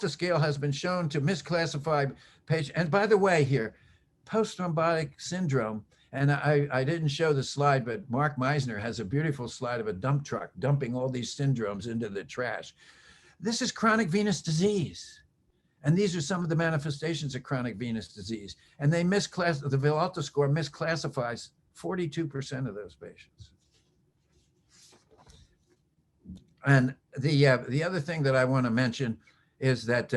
scale has been shown to misclassify patients. And by the way here, post-thrombotic syndrome, and I didn't show the slide, but Mark Meisner has a beautiful slide of a dump truck dumping all these syndromes into the trash. This is chronic venous disease. And these are some of the manifestations of chronic venous disease. And the Villalta score misclassifies 42% of those patients. And the other thing that I want to mention is that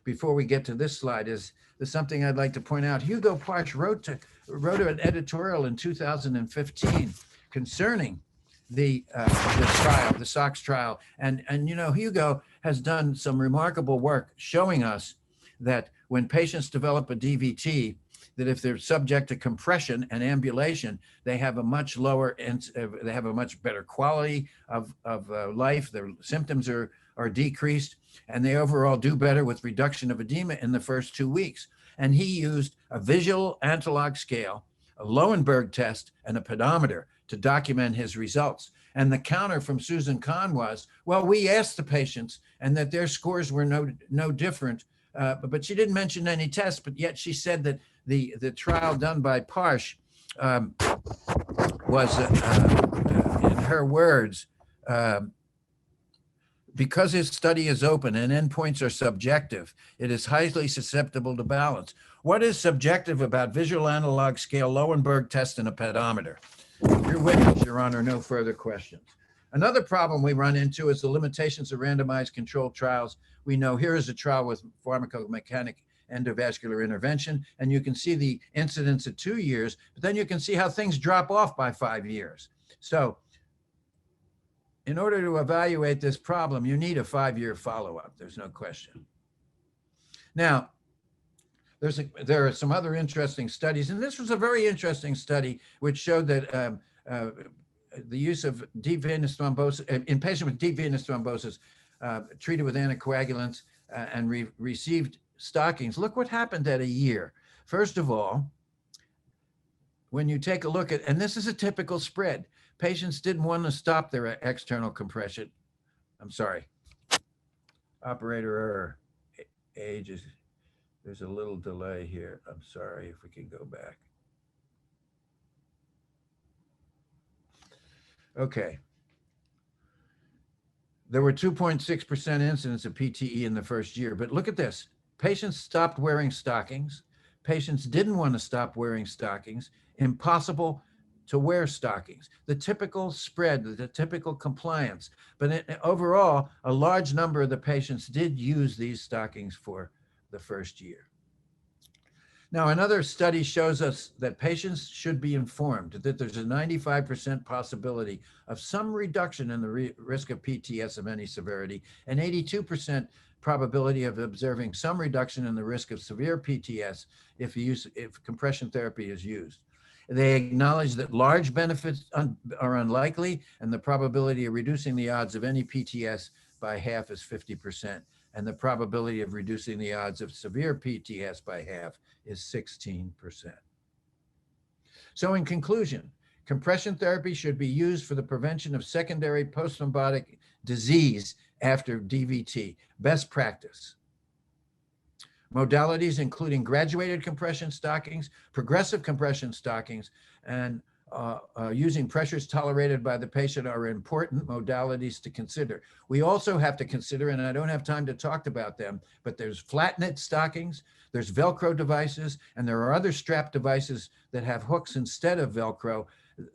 before we get to this slide is something I'd like to point out. Hugo Parch wrote an editorial in 2015 concerning the trial, the SOX trial. And you know, Hugo has done some remarkable work showing us that when patients develop a DVT, that if they're subject to compression and ambulation, they have a much lower, they have a much better quality of life. Their symptoms are decreased, and they overall do better with reduction of edema in the first 2 weeks. And he used a visual analog scale, a Lowenberg test, and a pedometer to document his results. And the counter from Susan Kahn was, well, we asked the patients and that their scores were no different, but she didn't mention any tests, but yet she said that the trial done by Parsh was, in her words, because his study is open and endpoints are subjective, it is highly susceptible to balance. What is subjective about visual analog scale, Lowenberg test, and a pedometer? Your witness, Your Honor, no further questions. Another problem we run into is the limitations of randomized controlled trials. We know here is a trial with pharmacomechanic endovascular intervention, and you can see the incidence at 2 years, but then you can see how things drop off by 5 years. So in order to evaluate this problem, you need a 5-year follow-up. There's no question. Now, there are some other interesting studies, and this was a very interesting study which showed that the use of deep venous thrombosis in patients with deep venous thrombosis treated with anticoagulants and received stockings. Look what happened at a year. First of all, when you take a look at, and this is a typical spread, patients didn't want to stop their external compression. I'm sorry, operator error. Age is, there's a little delay here. I'm sorry, if we can go back. Okay. There were 2.6% incidence of PTE in the first year, but look at this. Patients stopped wearing stockings. Patients didn't want to stop wearing stockings. Impossible to wear stockings. The typical spread, the typical compliance. But overall, a large number of the patients did use these stockings for the first year. Now, another study shows us that patients should be informed that there's a 95% possibility of some reduction in the risk of PTS of any severity, and 82% probability of observing some reduction in the risk of severe PTS if compression therapy is used. They acknowledge that large benefits are unlikely, and the probability of reducing the odds of any PTS by half is 50%, and the probability of reducing the odds of severe PTS by half is 16%. So in conclusion, compression therapy should be used for the prevention of secondary post-thrombotic disease after DVT. Best practice. Modalities including graduated compression stockings, progressive compression stockings, and using pressures tolerated by the patient are important modalities to consider. We also have to consider, and I don't have time to talk about them, but there's flat knit stockings, there's Velcro devices, and there are other strap devices that have hooks instead of Velcro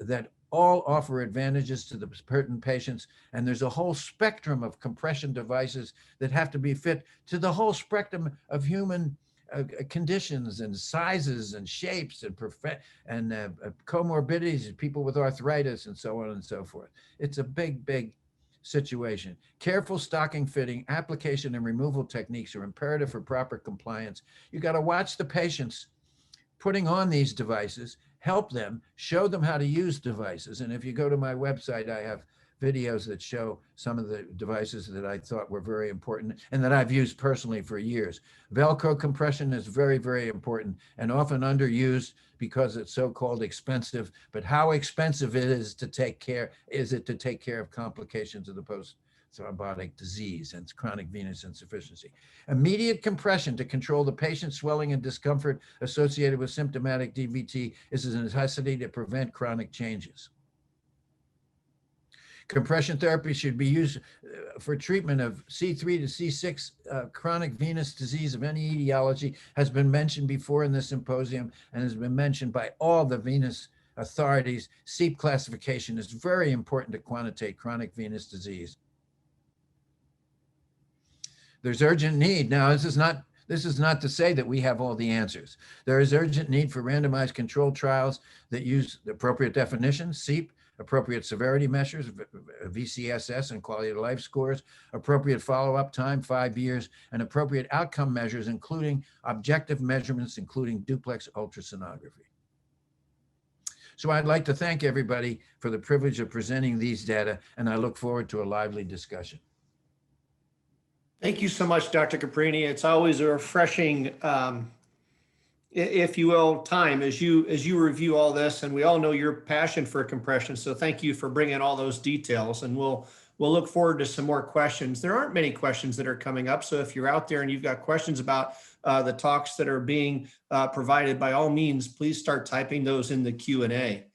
that all offer advantages to the pertinent patients. And there's a whole spectrum of compression devices that have to be fit to the whole spectrum of human conditions and sizes and shapes and comorbidities, people with arthritis and so on and so forth. It's a big, big situation. Careful stocking fitting, application, and removal techniques are imperative for proper compliance. You got to watch the patients putting on these devices, help them, show them how to use devices. And if you go to my website, I have videos that show some of the devices that I thought were very important and that I've used personally for years. Velcro compression is very, very important and often underused because it's so-called expensive. But how expensive it is to take care, of complications of the post-thrombotic disease and chronic venous insufficiency. Immediate compression to control the patient's swelling and discomfort associated with symptomatic DVT is a necessity to prevent chronic changes. Compression therapy should be used for treatment of C3 to C6 chronic venous disease of any etiology, has been mentioned before in this symposium and has been mentioned by all the venous authorities. SEEP classification is very important to quantitate chronic venous disease. There's urgent need. Now, this is not to say that we have all the answers. There is urgent need for randomized controlled trials that use the appropriate definitions, SEEP, appropriate severity measures, VCSS and quality of life scores, appropriate follow-up time, 5 years, and appropriate outcome measures, including objective measurements, including duplex ultrasonography. So I'd like to thank everybody for the privilege of presenting these data, and I look forward to a lively discussion. Thank you so much, Dr. Caprini. It's always a refreshing, if you will, time as you review all this, and we all know your passion for compression. So thank you for bringing all those details, and we'll look forward to some more questions. There aren't many questions that are coming up, so if you're out there and you've got questions about the talks that are being provided, by all means, please start typing those in the Q&A.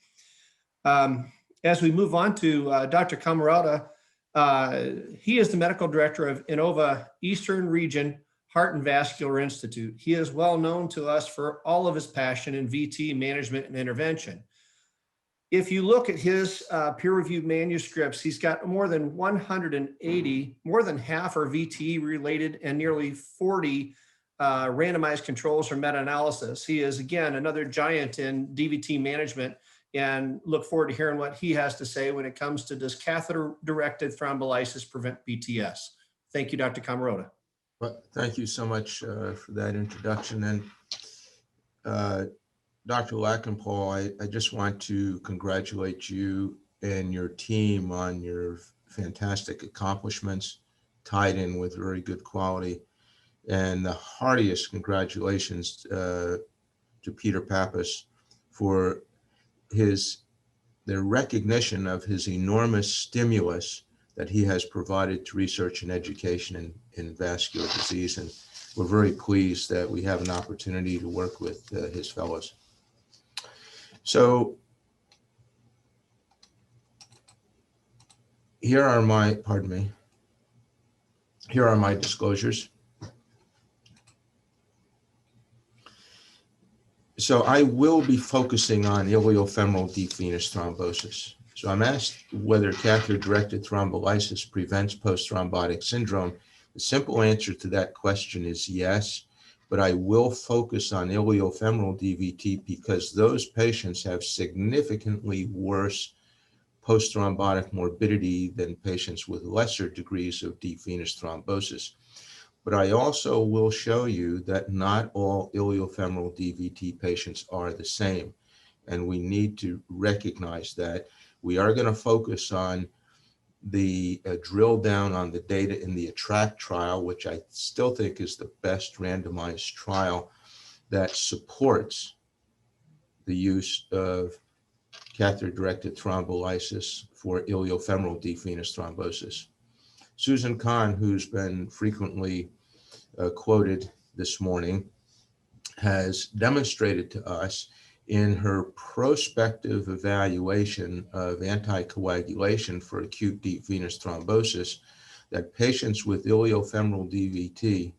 As we move on to Dr. Camarada, he is the medical director of Innova Eastern Region Heart and Vascular Institute. He is well known to us for all of his passion in VT management and intervention. if you look at his peer-reviewed manuscripts, he's got more than 180, more than half are VTE related, and nearly 40 randomized controls or meta-analysis. He is, again, another giant in DVT management, and look forward to hearing what he has to say when it comes to does catheter-directed thrombolysis prevent BTS. Thank you, Dr. Camarota. Well, thank you so much for that introduction. And Dr. Lakhanpal, I just want to congratulate you and your team on your fantastic accomplishments, tied in with very good quality. And the heartiest congratulations to Peter Pappas for the recognition of his enormous stimulus that he has provided to research and education in vascular disease. And we're very pleased that we have an opportunity to work with his fellows. So here are my disclosures. So I will be focusing on iliofemoral deep venous thrombosis. So I'm asked whether catheter-directed thrombolysis prevents post-thrombotic syndrome. The simple answer to that question is yes, but I will focus on iliofemoral DVT because those patients have significantly worse post-thrombotic morbidity than patients with lesser degrees of deep venous thrombosis. But I also will show you that not all iliofemoral DVT patients are the same, and we need to recognize that. We are going to focus on the drill down on the data in the ATTRACT trial, which I still think is the best randomized trial that supports the use of catheter-directed thrombolysis for iliofemoral deep venous thrombosis. Susan Kahn, who's been frequently quoted this morning, has demonstrated to us in her prospective evaluation of anticoagulation for acute deep venous thrombosis that patients with iliofemoral DVT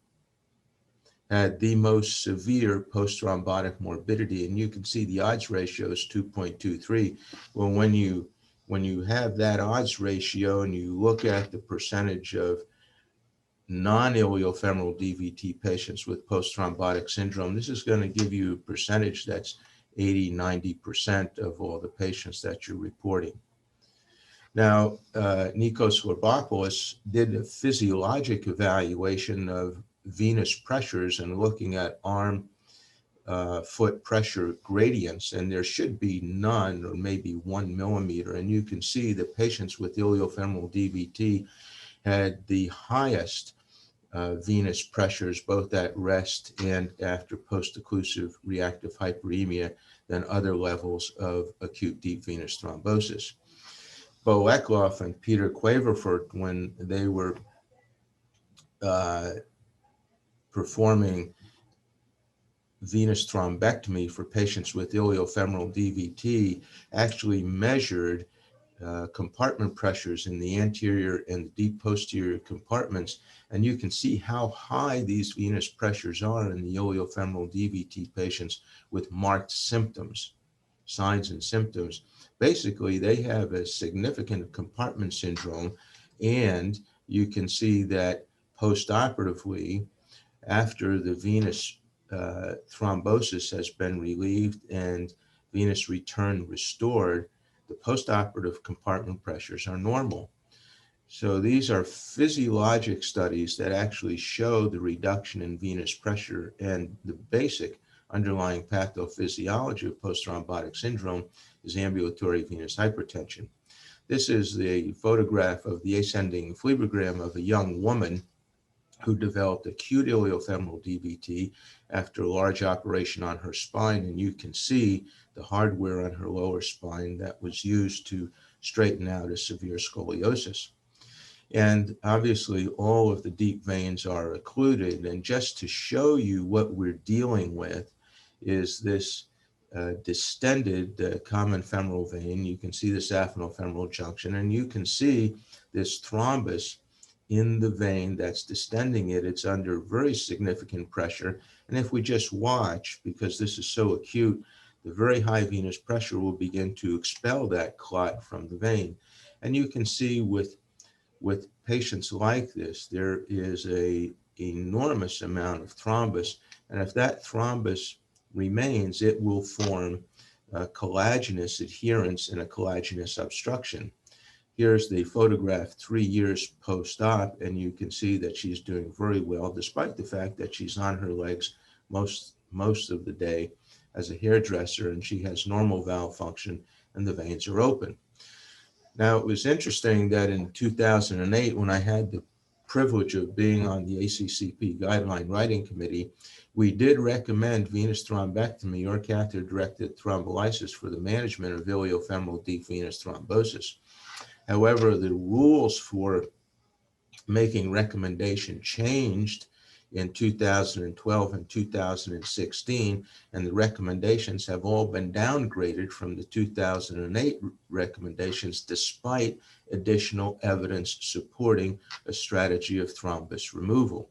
had the most severe post-thrombotic morbidity. And you can see the odds ratio is 2.23. Well, when you have that odds ratio and you look at the percentage of non-iliofemoral DVT patients with post-thrombotic syndrome, this is going to give you a percentage that's 80–90% of all the patients that you're reporting. Now, Nikos Lorbopoulos did a physiologic evaluation of venous pressures and looking at arm foot pressure gradients, and there should be none or maybe 1 millimeter. And you can see the patients with iliofemoral DVT had the highest venous pressures, both at rest and after post-occlusive reactive hyperemia, than other levels of acute deep venous thrombosis. Bo Eckloff and Peter Quaverford, when they were performing venous thrombectomy for patients with iliofemoral DVT, actually measured compartment pressures in the anterior and the deep posterior compartments. And you can see how high these venous pressures are in the iliofemoral DVT patients with marked symptoms, signs and symptoms. Basically, they have a significant compartment syndrome, and you can see that postoperatively, after the venous thrombosis has been relieved and venous return restored, the postoperative compartment pressures are normal. So these are physiologic studies that actually show the reduction in venous pressure, and the basic underlying pathophysiology of post-thrombotic syndrome is ambulatory venous hypertension. This is the photograph of the ascending phlebigram of a young woman who developed acute iliofemoral DVT after a large operation on her spine, and you can see the hardware on her lower spine that was used to straighten out a severe scoliosis. And obviously all of the deep veins are occluded, and just to show you what we're dealing with is this distended common femoral vein. You can see the saphenofemoral junction, and you can see this thrombus in the vein that's distending it. It's under very significant pressure. And if we just watch, because this is so acute, the very high venous pressure will begin to expel that clot from the vein. And you can see with patients like this, there is a enormous amount of thrombus. And if that thrombus remains, it will form collagenous adherence and a collagenous obstruction. Here's the photograph 3 years post-op, and you can see that she's doing very well, despite the fact that she's on her legs most of the day as a hairdresser, and she has normal valve function and the veins are open. Now, it was interesting that in 2008, when I had the privilege of being on the ACCP guideline writing committee, we did recommend venous thrombectomy or catheter-directed thrombolysis for the management of iliofemoral deep venous thrombosis. However, the rules for making recommendation changed in 2012 and 2016, and the recommendations have all been downgraded from the 2008 recommendations, despite additional evidence supporting a strategy of thrombus removal.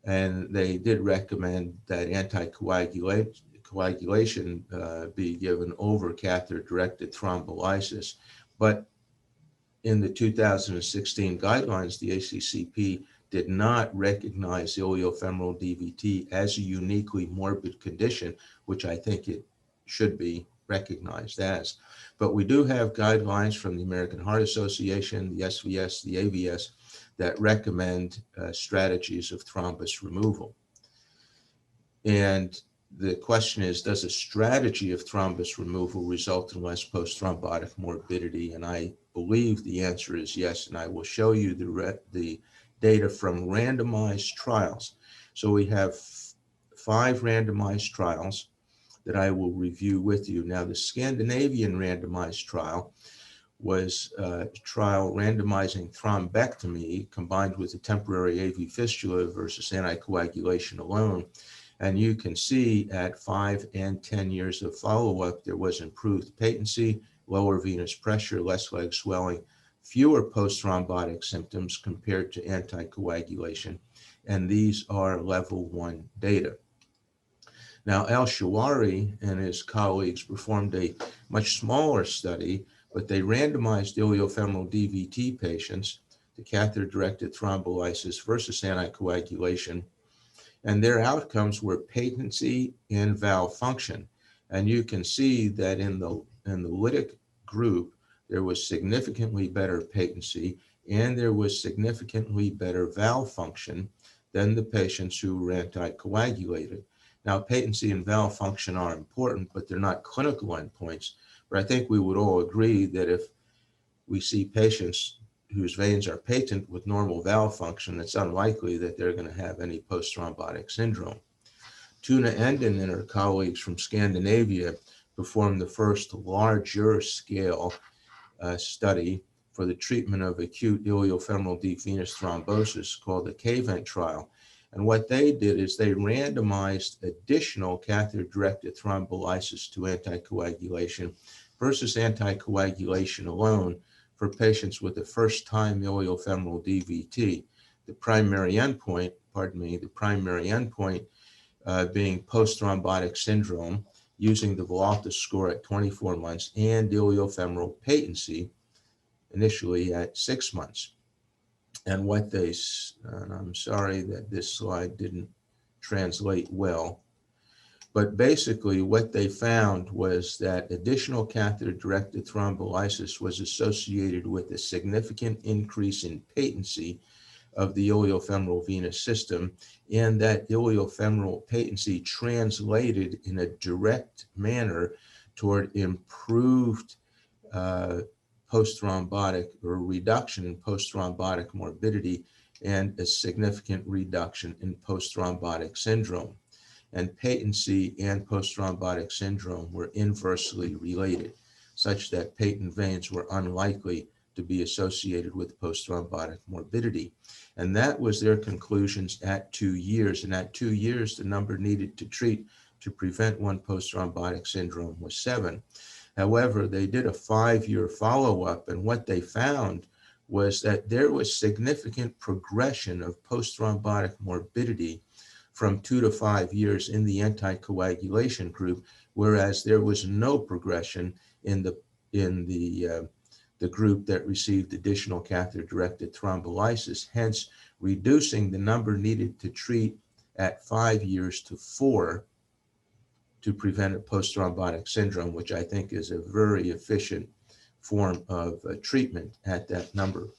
And they did recommend that anticoagulation be given over catheter-directed thrombolysis. But in the 2016 guidelines, the ACCP did not recognize iliofemoral DVT as a uniquely morbid condition, which I think it should be recognized as. But we do have guidelines from the American Heart Association, the SVS, the AVS, that recommend strategies of thrombus removal. And the question is, does a strategy of thrombus removal result in less post-thrombotic morbidity? And I believe the answer is yes, and I will show you the data from randomized trials. So we have 5 randomized trials that I will review with you. Now, the Scandinavian randomized trial was a trial randomizing thrombectomy combined with a temporary AV fistula versus anticoagulation alone. And you can see at 5 and 10 years of follow-up, there was improved patency, lower venous pressure, less leg swelling, fewer post-thrombotic symptoms compared to anticoagulation. And these are level 1 data. Now, Al-Shawari and his colleagues performed a much smaller study, but they randomized iliofemoral DVT patients to catheter-directed thrombolysis versus anticoagulation. And their outcomes were patency and valve function. And you can see that in the lytic group, there was significantly better patency and there was significantly better valve function than the patients who were anticoagulated. Now, patency and valve function are important, but they're not clinical endpoints. But I think we would all agree that if we see patients whose veins are patent with normal valve function, it's unlikely that they're going to have any post-thrombotic syndrome. Tuna Endon and her colleagues from Scandinavia performed the first larger scale study for the treatment of acute iliofemoral deep venous thrombosis called the KVENT trial. And what they did is they randomized additional catheter-directed thrombolysis to anticoagulation versus anticoagulation alone for patients with the first-time iliofemoral DVT. The primary endpoint being post-thrombotic syndrome using the Villalta score at 24 months and iliofemoral patency initially at 6 months. And what they, and I'm sorry that this slide didn't translate well, but basically what they found was that additional catheter-directed thrombolysis was associated with a significant increase in patency of the iliofemoral venous system, and that iliofemoral patency translated in a direct manner toward improved post-thrombotic or reduction in post-thrombotic morbidity and a significant reduction in post-thrombotic syndrome. And patency and post-thrombotic syndrome were inversely related, such that patent veins were unlikely to be associated with post-thrombotic morbidity. And that was their conclusions at 2 years. And at 2 years, the number needed to treat to prevent one post-thrombotic syndrome was 7. However, they did a 5-year follow-up, and what they found was that there was significant progression of post-thrombotic morbidity from 2 to 5 years in the anticoagulation group, whereas there was no progression in the group that received additional catheter-directed thrombolysis, hence reducing the number needed to treat at 5 years to 4 to prevent a post-thrombotic syndrome, which I think is a very efficient form of treatment at that number.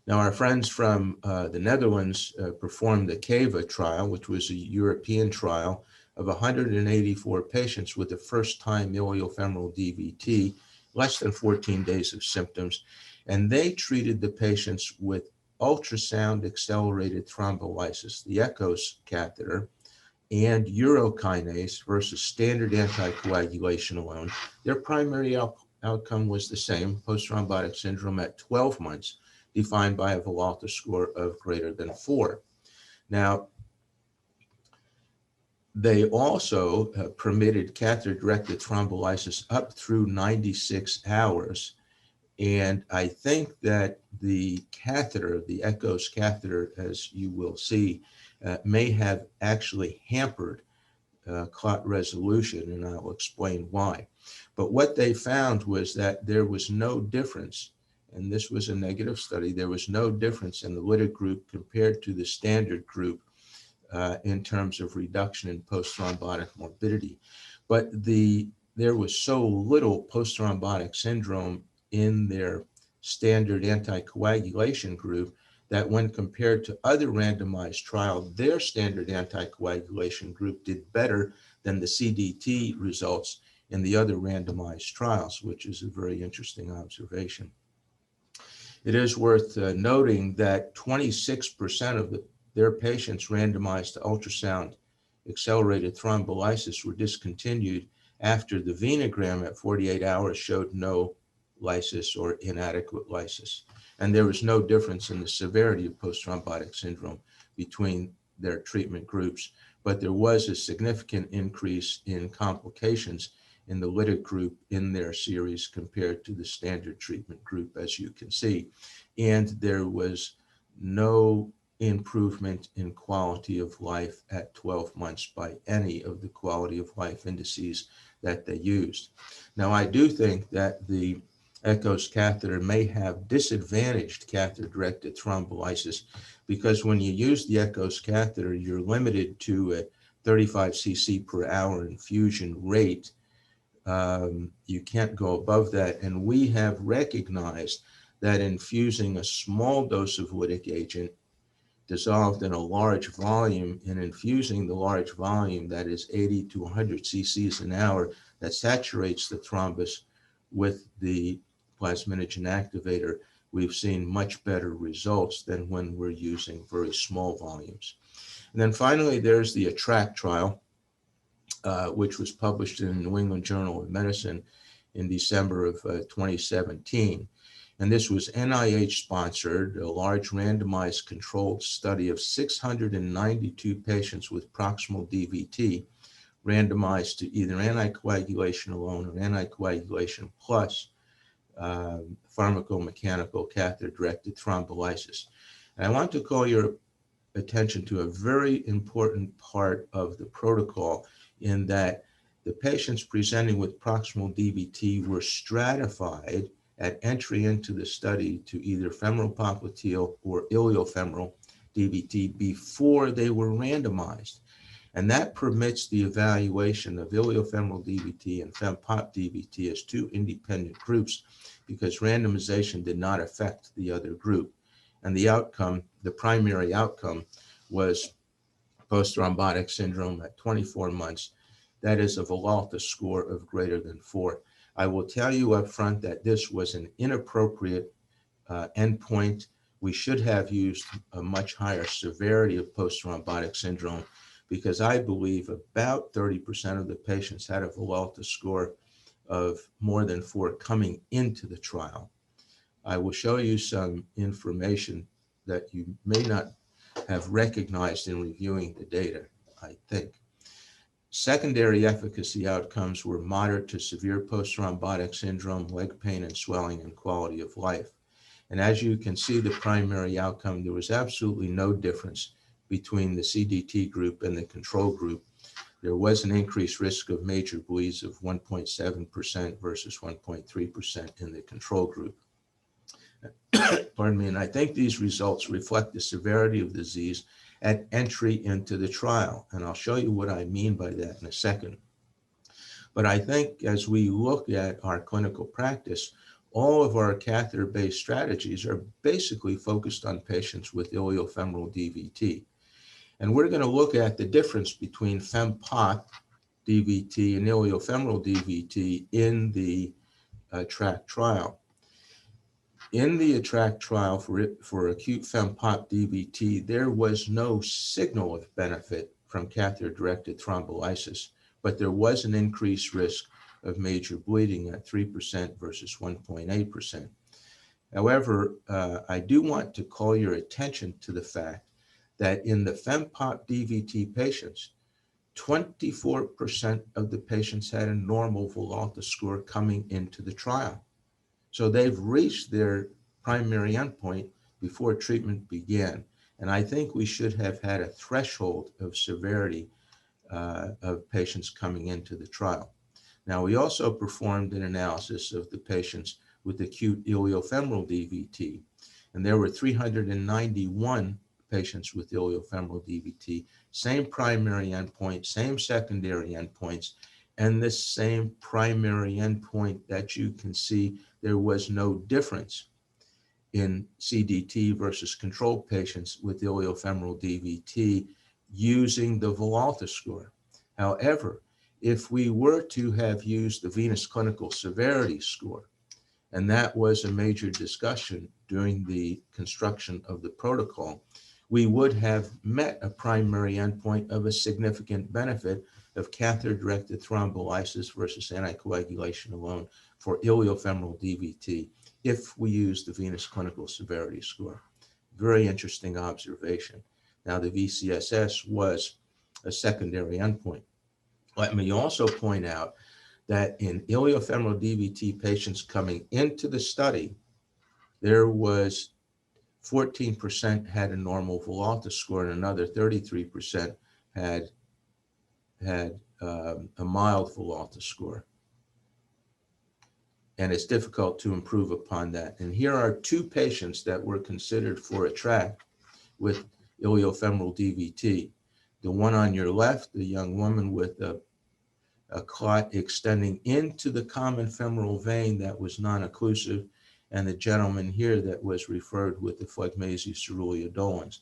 Now, our friends from the Netherlands performed the CAVA trial, which was a European trial of 184 patients with a first-time iliofemoral DVT, less than 14 days of symptoms, and they treated the patients with ultrasound accelerated thrombolysis, the ECHOS catheter, and urokinase versus standard anticoagulation alone. Their primary outcome was the same, post-thrombotic syndrome at 12 months, defined by a Villalta score of greater than 4. Now, they also permitted catheter-directed thrombolysis up through 96 hours. And I think that the catheter, the ECHOS catheter, as you will see, may have actually hampered clot resolution, and I'll explain why. But what they found was that there was no difference, and this was a negative study, there was no difference in the lytic group compared to the standard group in terms of reduction in post-thrombotic morbidity. But there was so little post-thrombotic syndrome in their standard anticoagulation group that when compared to other randomized trials, their standard anticoagulation group did better than the CDT results in the other randomized trials, which is a very interesting observation. It is worth noting that 26% of their patients randomized to ultrasound accelerated thrombolysis were discontinued after the venogram at 48 hours showed no lysis or inadequate lysis. And there was no difference in the severity of post-thrombotic syndrome between their treatment groups, but there was a significant increase in complications in the lytic group in their series compared to the standard treatment group, as you can see. And there was no improvement in quality of life at 12 months by any of the quality of life indices that they used. Now, I do think that the ECHOS catheter may have disadvantaged catheter-directed thrombolysis because when you use the ECHOS catheter, you're limited to a 35 cc per hour infusion rate. You can't go above that. And we have recognized that infusing a small dose of lytic agent dissolved in a large volume and infusing the large volume that is 80 to 100 cc's an hour that saturates the thrombus with the plasminogen activator, we've seen much better results than when we're using very small volumes. And then finally, there's the ATTRACT trial, which was published in the New England Journal of Medicine in December of 2017. And this was NIH-sponsored, a large randomized controlled study of 692 patients with proximal DVT, randomized to either anticoagulation alone or anticoagulation plus pharmacomechanical catheter-directed thrombolysis. And I want to call your attention to a very important part of the protocol in that the patients presenting with proximal DVT were stratified at entry into the study to either femoral popliteal or iliofemoral DVT before they were randomized. And that permits the evaluation of iliofemoral DVT and fempop DVT as two independent groups because randomization did not affect the other group. And the outcome, the primary outcome, was post-thrombotic syndrome at 24 months. That is a Villalta score of greater than 4. I will tell you up front that this was an inappropriate endpoint. We should have used a much higher severity of post-thrombotic syndrome because I believe about 30% of the patients had a Villalta score of more than 4 coming into the trial. I will show you some information that you may not have recognized in reviewing the data, I think. Secondary efficacy outcomes were moderate to severe post-thrombotic syndrome, leg pain and swelling, and quality of life. And as you can see, the primary outcome, there was absolutely no difference between the CDT group and the control group. there was an increased risk of major bleeds of 1.7% versus 1.3% in the control group. Pardon me, and I think these results reflect the severity of the disease at entry into the trial. And I'll show you what I mean by that in a second. But I think as we look at our clinical practice, all of our catheter-based strategies are basically focused on patients with iliofemoral DVT. And we're going to look at the difference between FEMPOT DVT and iliofemoral DVT in the ATTRACT trial. In the ATTRACT trial for acute FEMPOT DVT, there was no signal of benefit from catheter-directed thrombolysis, but there was an increased risk of major bleeding at 3% versus 1.8%. However, I do want to call your attention to the fact that in the FEMPOT DVT patients, 24% of the patients had a normal Villalta score coming into the trial. So they've reached their primary endpoint before treatment began. And I think we should have had a threshold of severity of patients coming into the trial. Now, we also performed an analysis of the patients with acute iliofemoral DVT, and there were 391 patients with iliofemoral DVT, same primary endpoint, same secondary endpoints, and this same primary endpoint that you can see there was no difference in CDT versus control patients with iliofemoral DVT using the Villalta score. However, if we were to have used the venous clinical severity score, and that was a major discussion during the construction of the protocol, we would have met a primary endpoint of a significant benefit of catheter-directed thrombolysis versus anticoagulation alone for iliofemoral DVT if we use the venous clinical severity score. Very interesting observation. Now, the VCSS was a secondary endpoint. Let me also point out that in iliofemoral DVT patients coming into the study, there was 14% had a normal Villalta score and another 33% had a mild Villalta score. And it's difficult to improve upon that. And here are two patients that were considered for ATTRACT with iliofemoral DVT. The one on your left, the young woman with a clot extending into the common femoral vein that was non-occlusive, and the gentleman here that was referred with the phlegmasia cerulea dolens.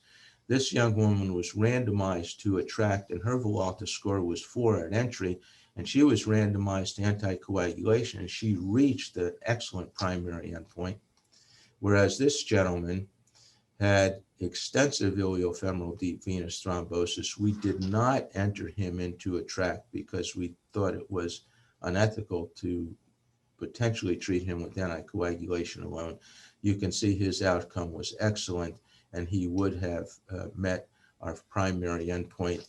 This young woman was randomized to ATTRACT, and her Villalta score was 4 at entry, and she was randomized to anticoagulation, and she reached the excellent primary endpoint, whereas this gentleman had extensive iliofemoral deep venous thrombosis. We did not enter him into ATTRACT because we thought it was unethical to potentially treat him with anticoagulation alone. You can see his outcome was excellent, and he would have met our primary endpoint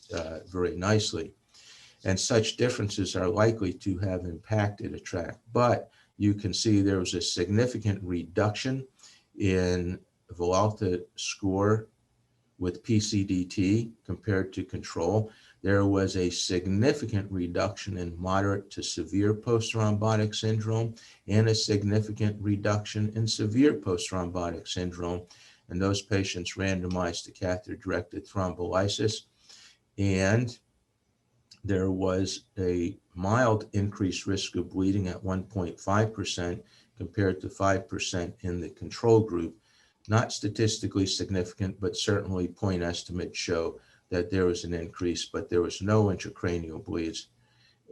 very nicely. And such differences are likely to have impacted ATTRACT. But you can see there was a significant reduction in Villalta score with PCDT compared to control. There was a significant reduction in moderate to severe post-thrombotic syndrome and a significant reduction in severe post-thrombotic syndrome. And those patients randomized to catheter-directed thrombolysis. And there was a mild increased risk of bleeding at 1.5% compared to 5% in the control group. Not statistically significant, but certainly point estimates show that there was an increase, but there was no intracranial bleeds.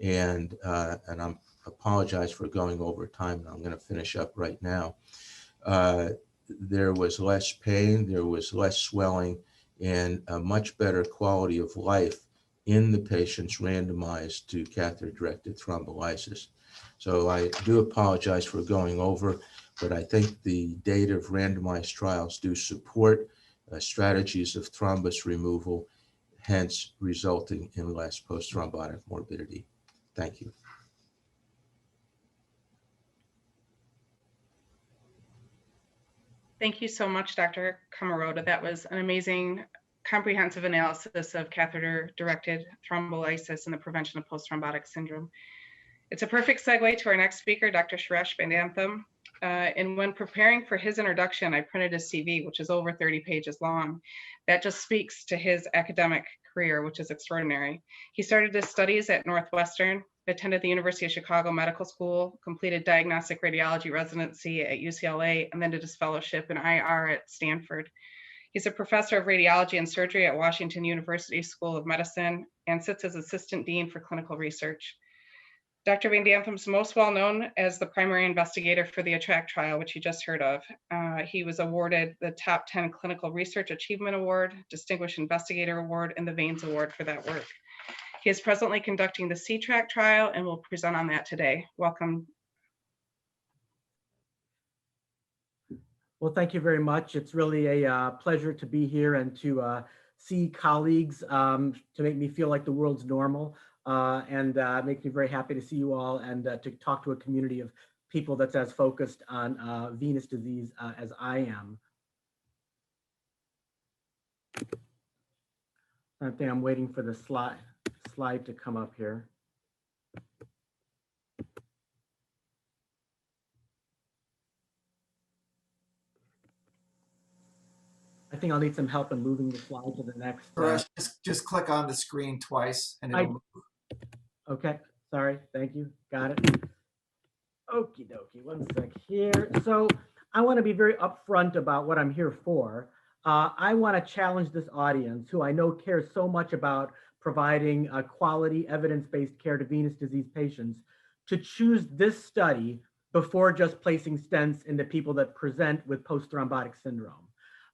And I apologize for going over time, and I'm going to finish up right now. There was less pain, there was less swelling, and a much better quality of life in the patients randomized to catheter-directed thrombolysis. So I do apologize for going over, but I think the data of randomized trials do support strategies of thrombus removal, hence resulting in less post-thrombotic morbidity. Thank you. Thank you so much, Dr. Camarota. That was an amazing comprehensive analysis of catheter-directed thrombolysis and the prevention of post-thrombotic syndrome. It's a perfect segue to our next speaker, Dr. Suresh Bandantham. And when preparing for his introduction, I printed a CV, which is over 30 pages long. That just speaks to his academic career, which is extraordinary. He started his studies at Northwestern, attended the University of Chicago Medical School, completed diagnostic radiology residency at UCLA, and then did his fellowship in IR at Stanford. He's a professor of radiology and surgery at Washington University School of Medicine and sits as assistant dean for clinical research. Dr. Bandantham's most well known as the primary investigator for the ATTRACT trial, which you just heard of. He was awarded the Top 10 Clinical Research Achievement Award, Distinguished Investigator Award, and the VANES Award for that work. He is presently conducting the CTRACT trial and will present on that today. Welcome. Well, thank you very much. It's really a pleasure to be here and to see colleagues to make me feel like the world's normal. And makes me very happy to see you all and to talk to a community of people that's as focused on venous disease as I am. I think I'm waiting for the slide to come up here. I think I'll need some help in moving the slide to the next. Just click on the screen twice and it'll move. Okay, sorry, thank you, got it. Okie dokie, one sec here. So I want to be very upfront about what I'm here for. I want to challenge this audience who I know cares so much about providing quality evidence-based care to venous disease patients to choose this study before just placing stents into people that present with post-thrombotic syndrome.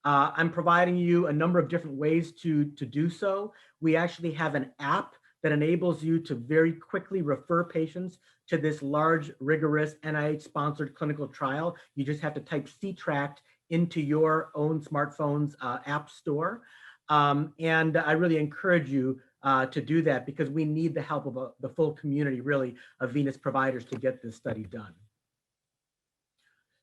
I'm providing you a number of different ways to do so. We actually have an app that enables you to very quickly refer patients to this large, rigorous NIH-sponsored clinical trial. You just have to type CTRACT into your own smartphone's app store. And I really encourage you to do that because we need the help of the full community, really, of venous providers to get this study done.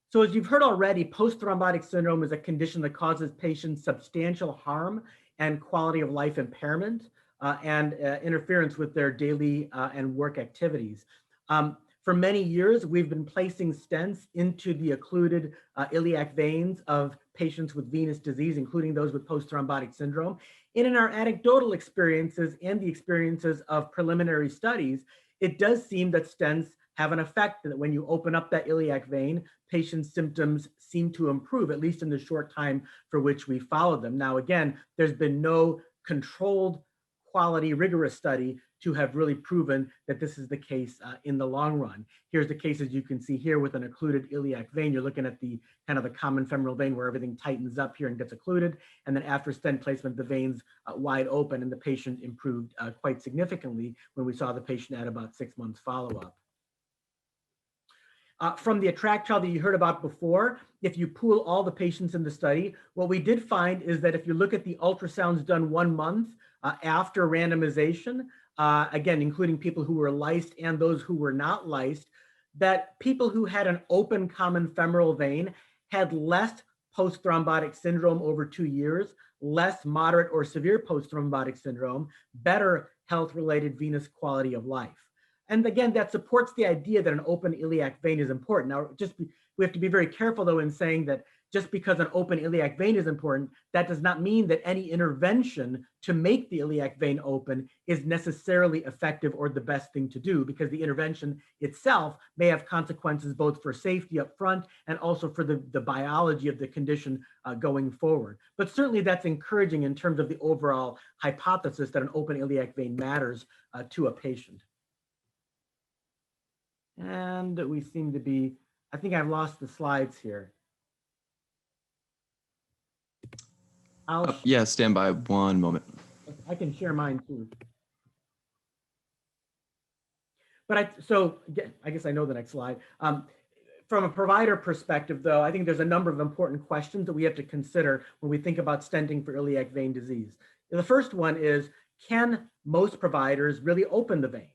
So as you've heard already, post-thrombotic syndrome is a condition that causes patients substantial harm and quality of life impairment and interference with their daily and work activities. For many years, we've been placing stents into the occluded iliac veins of patients with venous disease, including those with post-thrombotic syndrome. And in our anecdotal experiences and the experiences of preliminary studies, it does seem that stents have an effect that when you open up that iliac vein, patients' symptoms seem to improve, at least in the short time for which we followed them. Now, again, there's been no controlled quality, rigorous study to have really proven that this is the case in the long run. Here's the cases you can see here with an occluded iliac vein. You're looking at the kind of the common femoral vein where everything tightens up here and gets occluded. And then after stent placement, the veins wide open and the patient improved quite significantly when we saw the patient at about 6 months follow-up. From the ATTRACT trial that you heard about before, if you pool all the patients in the study, what we did find is that if you look at the ultrasounds done 1 month after randomization, again, including people who were lysed and those who were not lysed, that people who had an open common femoral vein had less post-thrombotic syndrome over 2 years, less moderate or severe post-thrombotic syndrome, better health-related venous quality of life. And again, that supports the idea that an open iliac vein is important. Now, we have to be very careful though in saying that just because an open iliac vein is important, that does not mean that any intervention to make the iliac vein open is necessarily effective or the best thing to do, because the intervention itself may have consequences both for safety up front and also for the biology of the condition going forward. But certainly that's encouraging in terms of the overall hypothesis that an open iliac vein matters to a patient. And we seem to be, I think I've lost the slides here. Yeah, stand by 1 moment. I can share mine too. But I guess I know the next slide. From a provider perspective though, I think there's a number of important questions that we have to consider when we think about stenting for iliac vein disease. The first one is, can most providers really open the veins?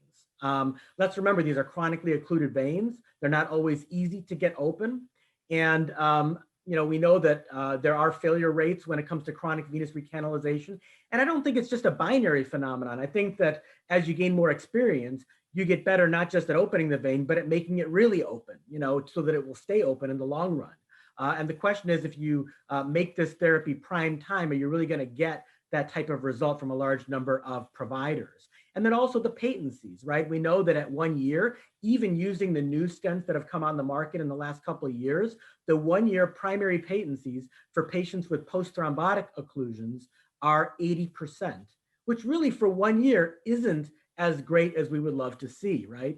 Let's remember, these are chronically occluded veins. They're not always easy to get open. And we know that there are failure rates when it comes to chronic venous recanalization. And I don't think it's just a binary phenomenon. I think that as you gain more experience, you get better not just at opening the vein, but at making it really open, so that it will stay open in the long run. And the question is, if you make this therapy prime time, are you really going to get that type of result from a large number of providers? And then also the patencies, right? We know that at 1 year, even using the new stents that have come on the market in the last couple of years, the 1 year primary patencies for patients with post-thrombotic occlusions are 80%, which really for 1 year isn't as great as we would love to see, right?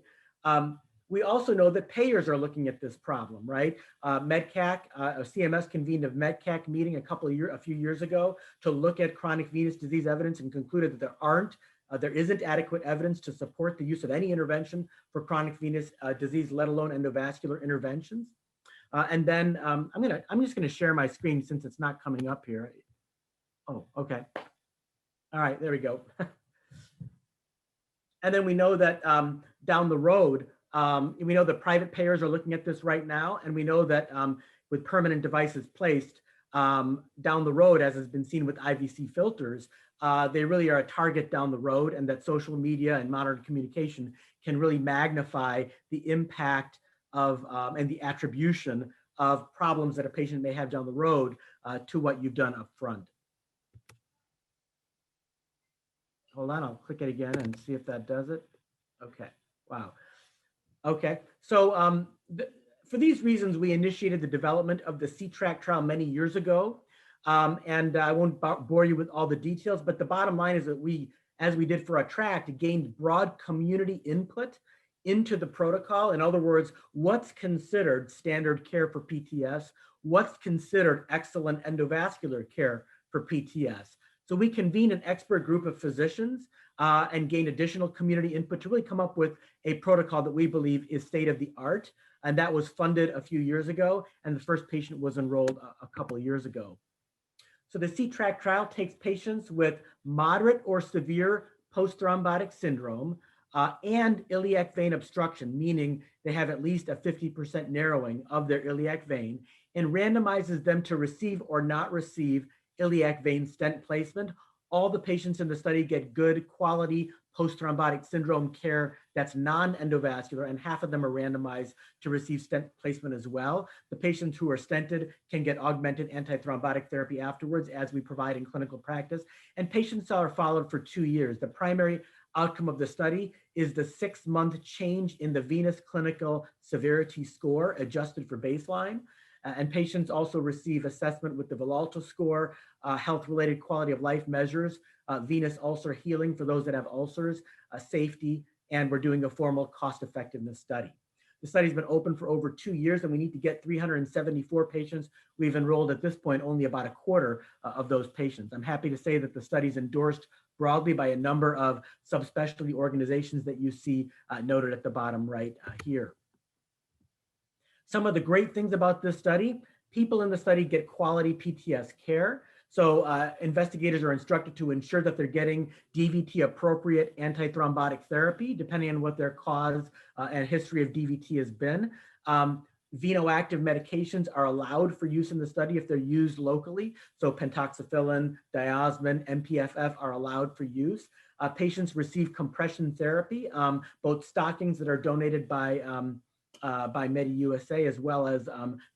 We also know that payers are looking at this problem, right? MedCAC, CMS convened a MedCAC meeting a few years ago to look at chronic venous disease evidence and concluded that there isn't adequate evidence to support the use of any intervention for chronic venous disease, let alone endovascular interventions. And then I'm just gonna share my screen since it's not coming up here. Oh, okay. All right, there we go. And then we know that down the road, we know that private payers are looking at this right now, and we know that with permanent devices placed down the road, as has been seen with IVC filters, they really are a target down the road, and that social media and modern communication can really magnify the impact of and the attribution of problems that a patient may have down the road to what you've done up front. Hold on, I'll click it again and see if that does it. Okay, wow. Okay, so for these reasons, we initiated the development of the C-TRACT trial many years ago. And I won't bore you with all the details, but the bottom line is that we, as we did for ATTRACT, gained broad community input into the protocol. In other words, what's considered standard care for PTS, what's considered excellent endovascular care for PTS. So we convened an expert group of physicians and gained additional community input to really come up with a protocol that we believe is state of the art. And that was funded a few years ago, and the first patient was enrolled a couple of years ago. So the C-TRACT trial takes patients with moderate or severe post-thrombotic syndrome and iliac vein obstruction, meaning they have at least a 50% narrowing of their iliac vein, and randomizes them to receive or not receive iliac vein stent placement. All the patients in the study get good quality post-thrombotic syndrome care that's non-endovascular, and half of them are randomized to receive stent placement as well. The patients who are stented can get augmented antithrombotic therapy afterwards, as we provide in clinical practice. And patients are followed for 2 years. The primary outcome of the study is the 6-month change in the venous clinical severity score adjusted for baseline. And patients also receive assessment with the Villalta score, health-related quality of life measures, venous ulcer healing for those that have ulcers, safety, and we're doing a formal cost-effectiveness study. The study's been open for over 2 years, and we need to get 374 patients. We've enrolled at this point only about a quarter of those patients. I'm happy to say that the study's endorsed broadly by a number of subspecialty organizations that you see noted at the bottom right here. Some of the great things about this study: people in the study get quality PTS care. So investigators are instructed to ensure that they're getting DVT appropriate antithrombotic therapy, depending on what their cause and history of DVT has been. Venoactive medications are allowed for use in the study if they're used locally. So pentoxifillin, diosmin, MPFF are allowed for use. Patients receive compression therapy, both stockings that are donated by MediUSA, as well as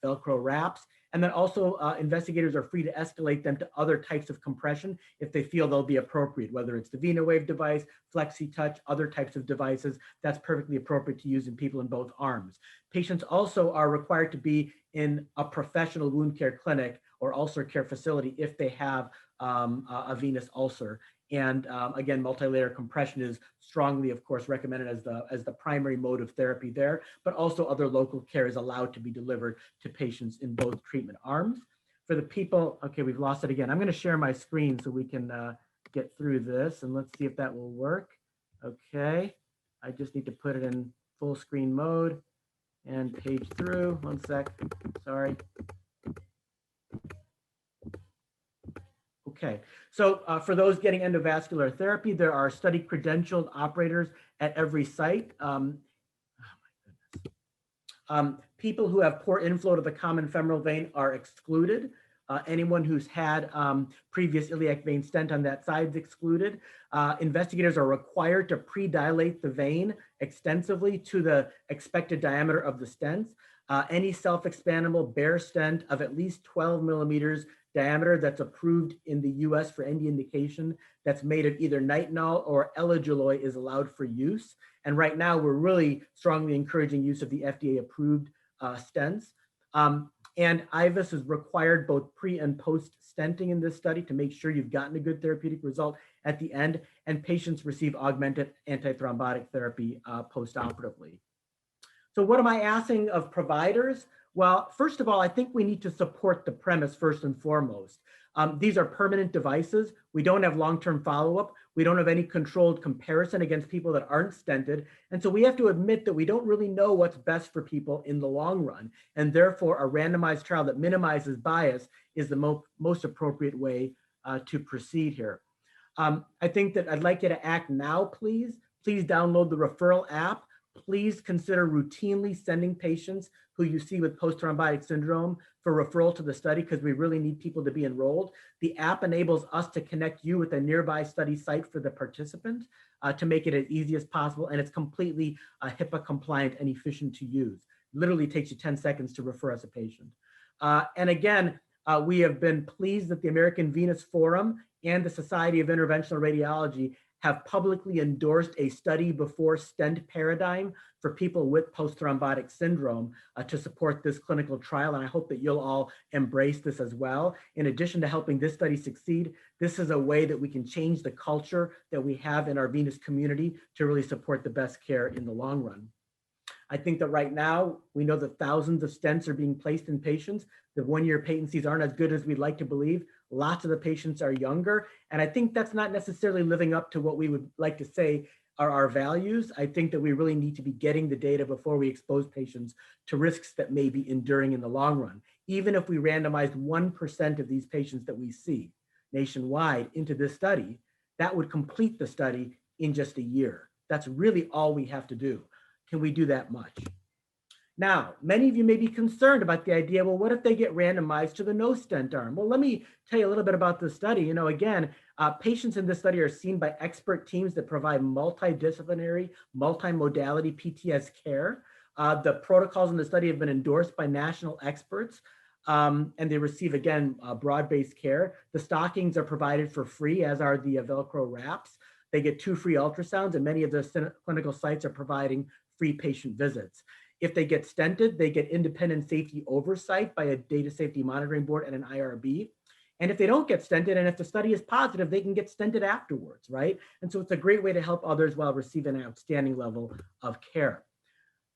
Velcro wraps. And then also investigators are free to escalate them to other types of compression if they feel they'll be appropriate, whether it's the VenoWave device, FlexiTouch, other types of devices. That's perfectly appropriate to use in people in both arms. Patients also are required to be in a professional wound care clinic or ulcer care facility if they have a venous ulcer. And again, multi-layer compression is strongly, of course, recommended as the primary mode of therapy there, but also other local care is allowed to be delivered to patients in both treatment arms. For the people, okay, we've lost it again. I'm going to share my screen so we can get through this, and let's see if that will work. Okay, I just need to put it in full screen mode and page through. 1 sec, sorry. Okay, so for those getting endovascular therapy, there are study credentialed operators at every site. People who have poor inflow to the common femoral vein are excluded. Anyone who's had previous iliac vein stent on that side is excluded. Investigators are required to pre-dilate the vein extensively to the expected diameter of the stents. Any self-expandable bare stent of at least 12 millimeters diameter that's approved in the US for any indication that's made of either nitinol or elidolol is allowed for use. And right now we're really strongly encouraging use of the FDA approved stents. And IVUS is required both pre and post stenting in this study to make sure you've gotten a good therapeutic result at the end, and patients receive augmented antithrombotic therapy post-operatively. So what am I asking of providers? Well, first of all, I think we need to support the premise first and foremost. These are permanent devices. We don't have long-term follow-up. We don't have any controlled comparison against people that aren't stented. And so we have to admit that we don't really know what's best for people in the long run. And therefore, a randomized trial that minimizes bias is the most appropriate way to proceed here. I think that I'd like you to act now, please. Please download the referral app. Please consider routinely sending patients who you see with post-thrombotic syndrome for referral to the study, because we really need people to be enrolled. The app enables us to connect you with a nearby study site for the participant to make it as easy as possible. And it's completely HIPAA compliant and efficient to use. Literally takes you 10 seconds to refer as a patient. And again, we have been pleased that the American Venous Forum and the Society of Interventional Radiology have publicly endorsed a study before stent paradigm for people with post-thrombotic syndrome to support this clinical trial. And I hope that you'll all embrace this as well. In addition to helping this study succeed, this is a way that we can change the culture that we have in our venous community to really support the best care in the long run. I think that right now, we know that thousands of stents are being placed in patients. The one-year patencies aren't as good as we'd like to believe. Lots of the patients are younger. And I think that's not necessarily living up to what we would like to say are our values. I think that we really need to be getting the data before we expose patients to risks that may be enduring in the long run. Even if we randomized 1% of these patients that we see nationwide into this study, that would complete the study in just a year. That's really all we have to do. Can we do that much? Now, many of you may be concerned about the idea, well, what if they get randomized to the no stent arm? Well, let me tell you a little bit about this study. You know, again, patients in this study are seen by expert teams that provide multidisciplinary, multimodality PTS care. The protocols in the study have been endorsed by national experts, and they receive, again, broad-based care. The stockings are provided for free, as are the Velcro wraps. They get 2 free ultrasounds, and many of the clinical sites are providing free patient visits. If they get stented, they get independent safety oversight by a data safety monitoring board and an IRB. And if they don't get stented, and if the study is positive, they can get stented afterwards, right? And so it's a great way to help others while receiving an outstanding level of care.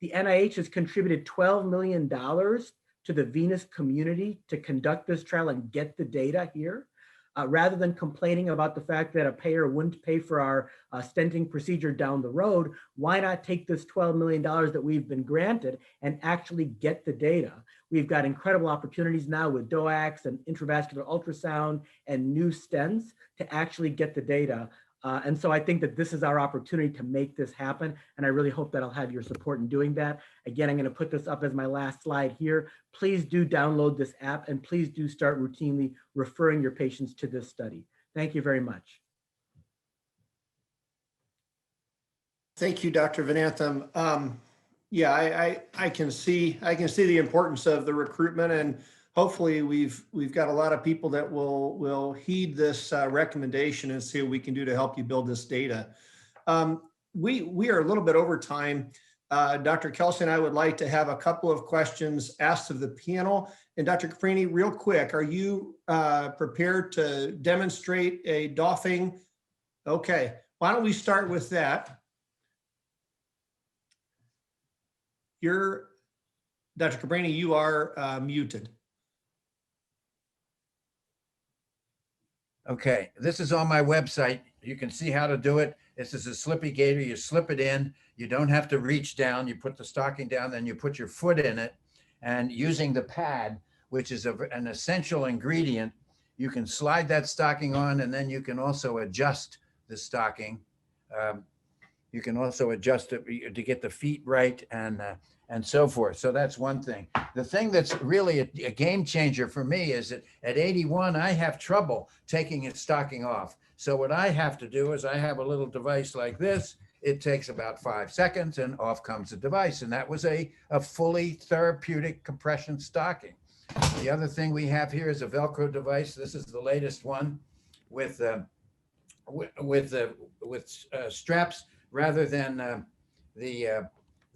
The NIH has contributed $12 million to the venous community to conduct this trial and get the data here. Rather than complaining about the fact that a payer wouldn't pay for our stenting procedure down the road, why not take this $12 million that we've been granted and actually get the data? We've got incredible opportunities now with DOACs and intravascular ultrasound and new stents to actually get the data. And so I think that this is our opportunity to make this happen. And I really hope that I'll have your support in doing that. Again, I'm going to put this up as my last slide here. Please do download this app, and please do start routinely referring your patients to this study. Thank you very much. Thank you, Dr. Vanantham. Yeah, I can see the importance of the recruitment, and hopefully we've got a lot of people that will heed this recommendation and see what we can do to help you build this data. We are a little bit over time. Dr. Kelsey and I would like to have a couple of questions asked of the panel. And Dr. Caprini, real quick, are you prepared to demonstrate a doffing? Okay, why don't we start with that? Dr. Caprini, you are muted. Okay, this is on my website. You can see how to do it. This is a slippy gaiter. You slip it in. You don't have to reach down. You put the stocking down, then you put your foot in it. And using the pad, which is an essential ingredient, you can slide that stocking on, and then you can also adjust the stocking. You can also adjust it to get the feet right, and and so forth. So that's one thing. The thing that's really a game changer for me is that at 81, I have trouble taking its stocking off. So what I have to do is I have a little device like this. It takes about 5 seconds and off comes the device. And that was a fully therapeutic compression stocking. The other thing we have here is a Velcro device. This is the latest one with straps rather than the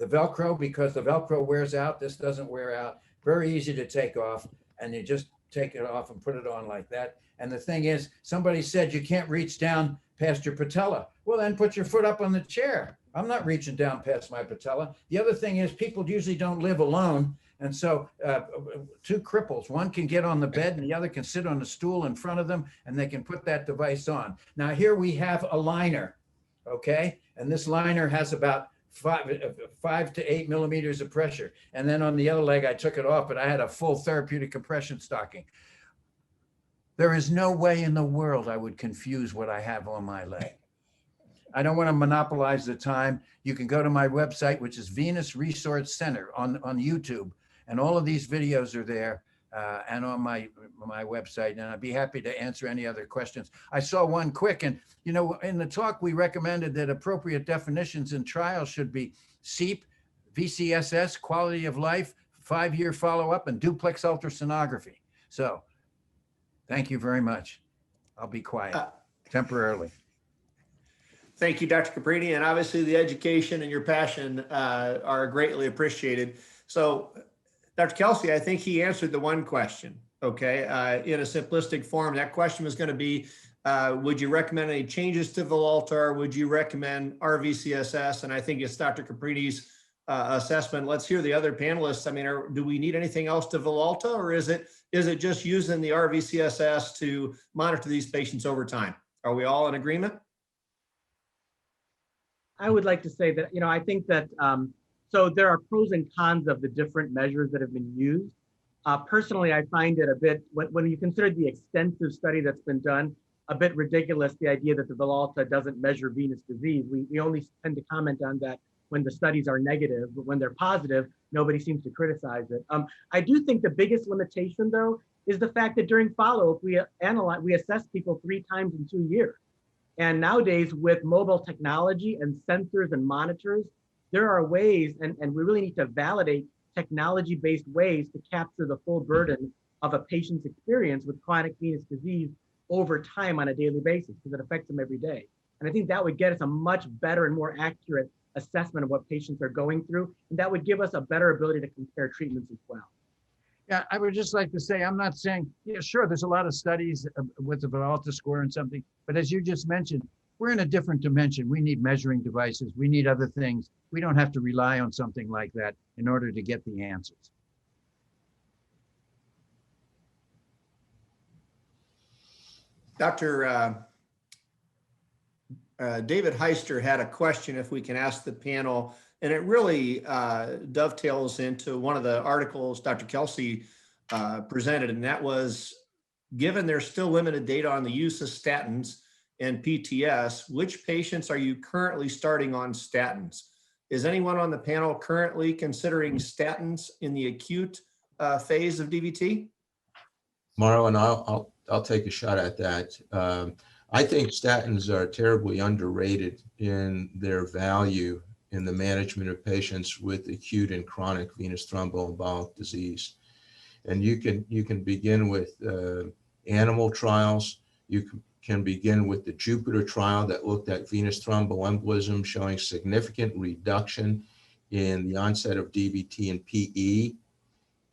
Velcro, because the Velcro wears out. This doesn't wear out. Very easy to take off, and you just take it off and put it on like that. And the thing is, somebody said you can't reach down past your patella. Well, then put your foot up on the chair. I'm not reaching down past my patella. The other thing is, people usually don't live alone. And so two cripples, one can get on the bed and the other can sit on a stool in front of them, and they can put that device on. Now here we have a liner, okay? And this liner has about 5 to 8 millimeters of pressure. And then on the other leg, I took it off, but I had a full therapeutic compression stocking. There is no way in the world I would confuse what I have on my leg. I don't want to monopolize the time. You can go to my website, which is Venous Resource Center on YouTube. And all of these videos are there and on my website. And I'd be happy to answer any other questions. I saw one quick, and you know, in the talk, we recommended that appropriate definitions in trials should be SEEP, VCSS, quality of life, 5-year follow-up, and duplex ultrasonography. So thank you very much. I'll be quiet temporarily. Thank you, Dr. Caprini. And obviously the education and your passion are greatly appreciated. So Dr. Kelsey, I think he answered the one question, okay? In a simplistic form, that question was going to be, would you recommend any changes to Villalta, or would you recommend RVCSS? And I think it's Dr. Caprini's assessment. Let's hear the other panelists. I mean, do we need anything else to Villalta, or is it just using the RVCSS to monitor these patients over time? Are we all in agreement? I would like to say that, you know, I think that, so there are pros and cons of the different measures that have been used. Personally, I find it a bit, when you consider the extensive study that's been done, a bit ridiculous, the idea that the Villalta doesn't measure venous disease. We only tend to comment on that when the studies are negative, but when they're positive, nobody seems to criticize it. I do think the biggest limitation, though, is the fact that during follow-up, we assess people 3 times in 2 years. And nowadays, with mobile technology and sensors and monitors, there are ways, and we really need to validate technology-based ways to capture the full burden of a patient's experience with chronic venous disease over time on a daily basis, because it affects them every day. And I think that would get us a much better and more accurate assessment of what patients are going through. And that would give us a better ability to compare treatments as well. Yeah, I would just like to say, I'm not saying, yeah, sure, there's a lot of studies with the Villalta score and something, but as you just mentioned, we're in a different dimension. We need measuring devices. We need other things. We don't have to rely on something like that in order to get the answers. Dr. David Heister had a question, if we can ask the panel, and it really dovetails into one of the articles Dr. Kelsey presented, and that was, given there's still limited data on the use of statins and PTS, which patients are you currently starting on statins? Is anyone on the panel currently considering statins in the acute phase of DVT? Marlon, I'll take a shot at that. I think statins are terribly underrated in their value in the management of patients with acute and chronic venous thromboembolic disease. And you can begin with animal trials. You can begin with the Jupiter trial that looked at venous thromboembolism, showing significant reduction in the onset of DVT and PE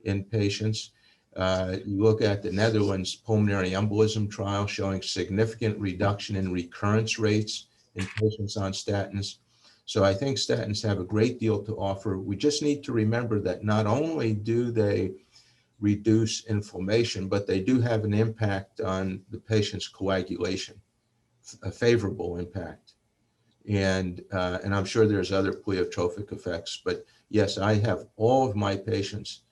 in patients. You look at the Netherlands pulmonary embolism trial, showing significant reduction in recurrence rates in patients on statins. So I think statins have a great deal to offer. We just need to remember that not only do they reduce inflammation, but they do have an impact on the patient's coagulation, a favorable impact. And I'm sure there's other pleiotropic effects, but yes, I have all of my patients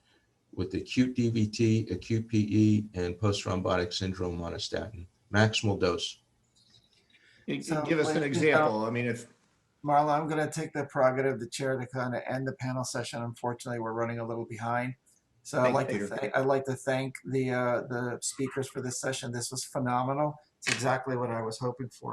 with acute DVT, acute PE, and post-thrombotic syndrome on a statin, maximal dose. Give us an example. I mean, Marla, I'm going to take the prerogative of the chair to kind of end the panel session. Unfortunately, we're running a little behind. So I'd like to thank the speakers for this session. This was phenomenal. It's exactly what I was hoping for.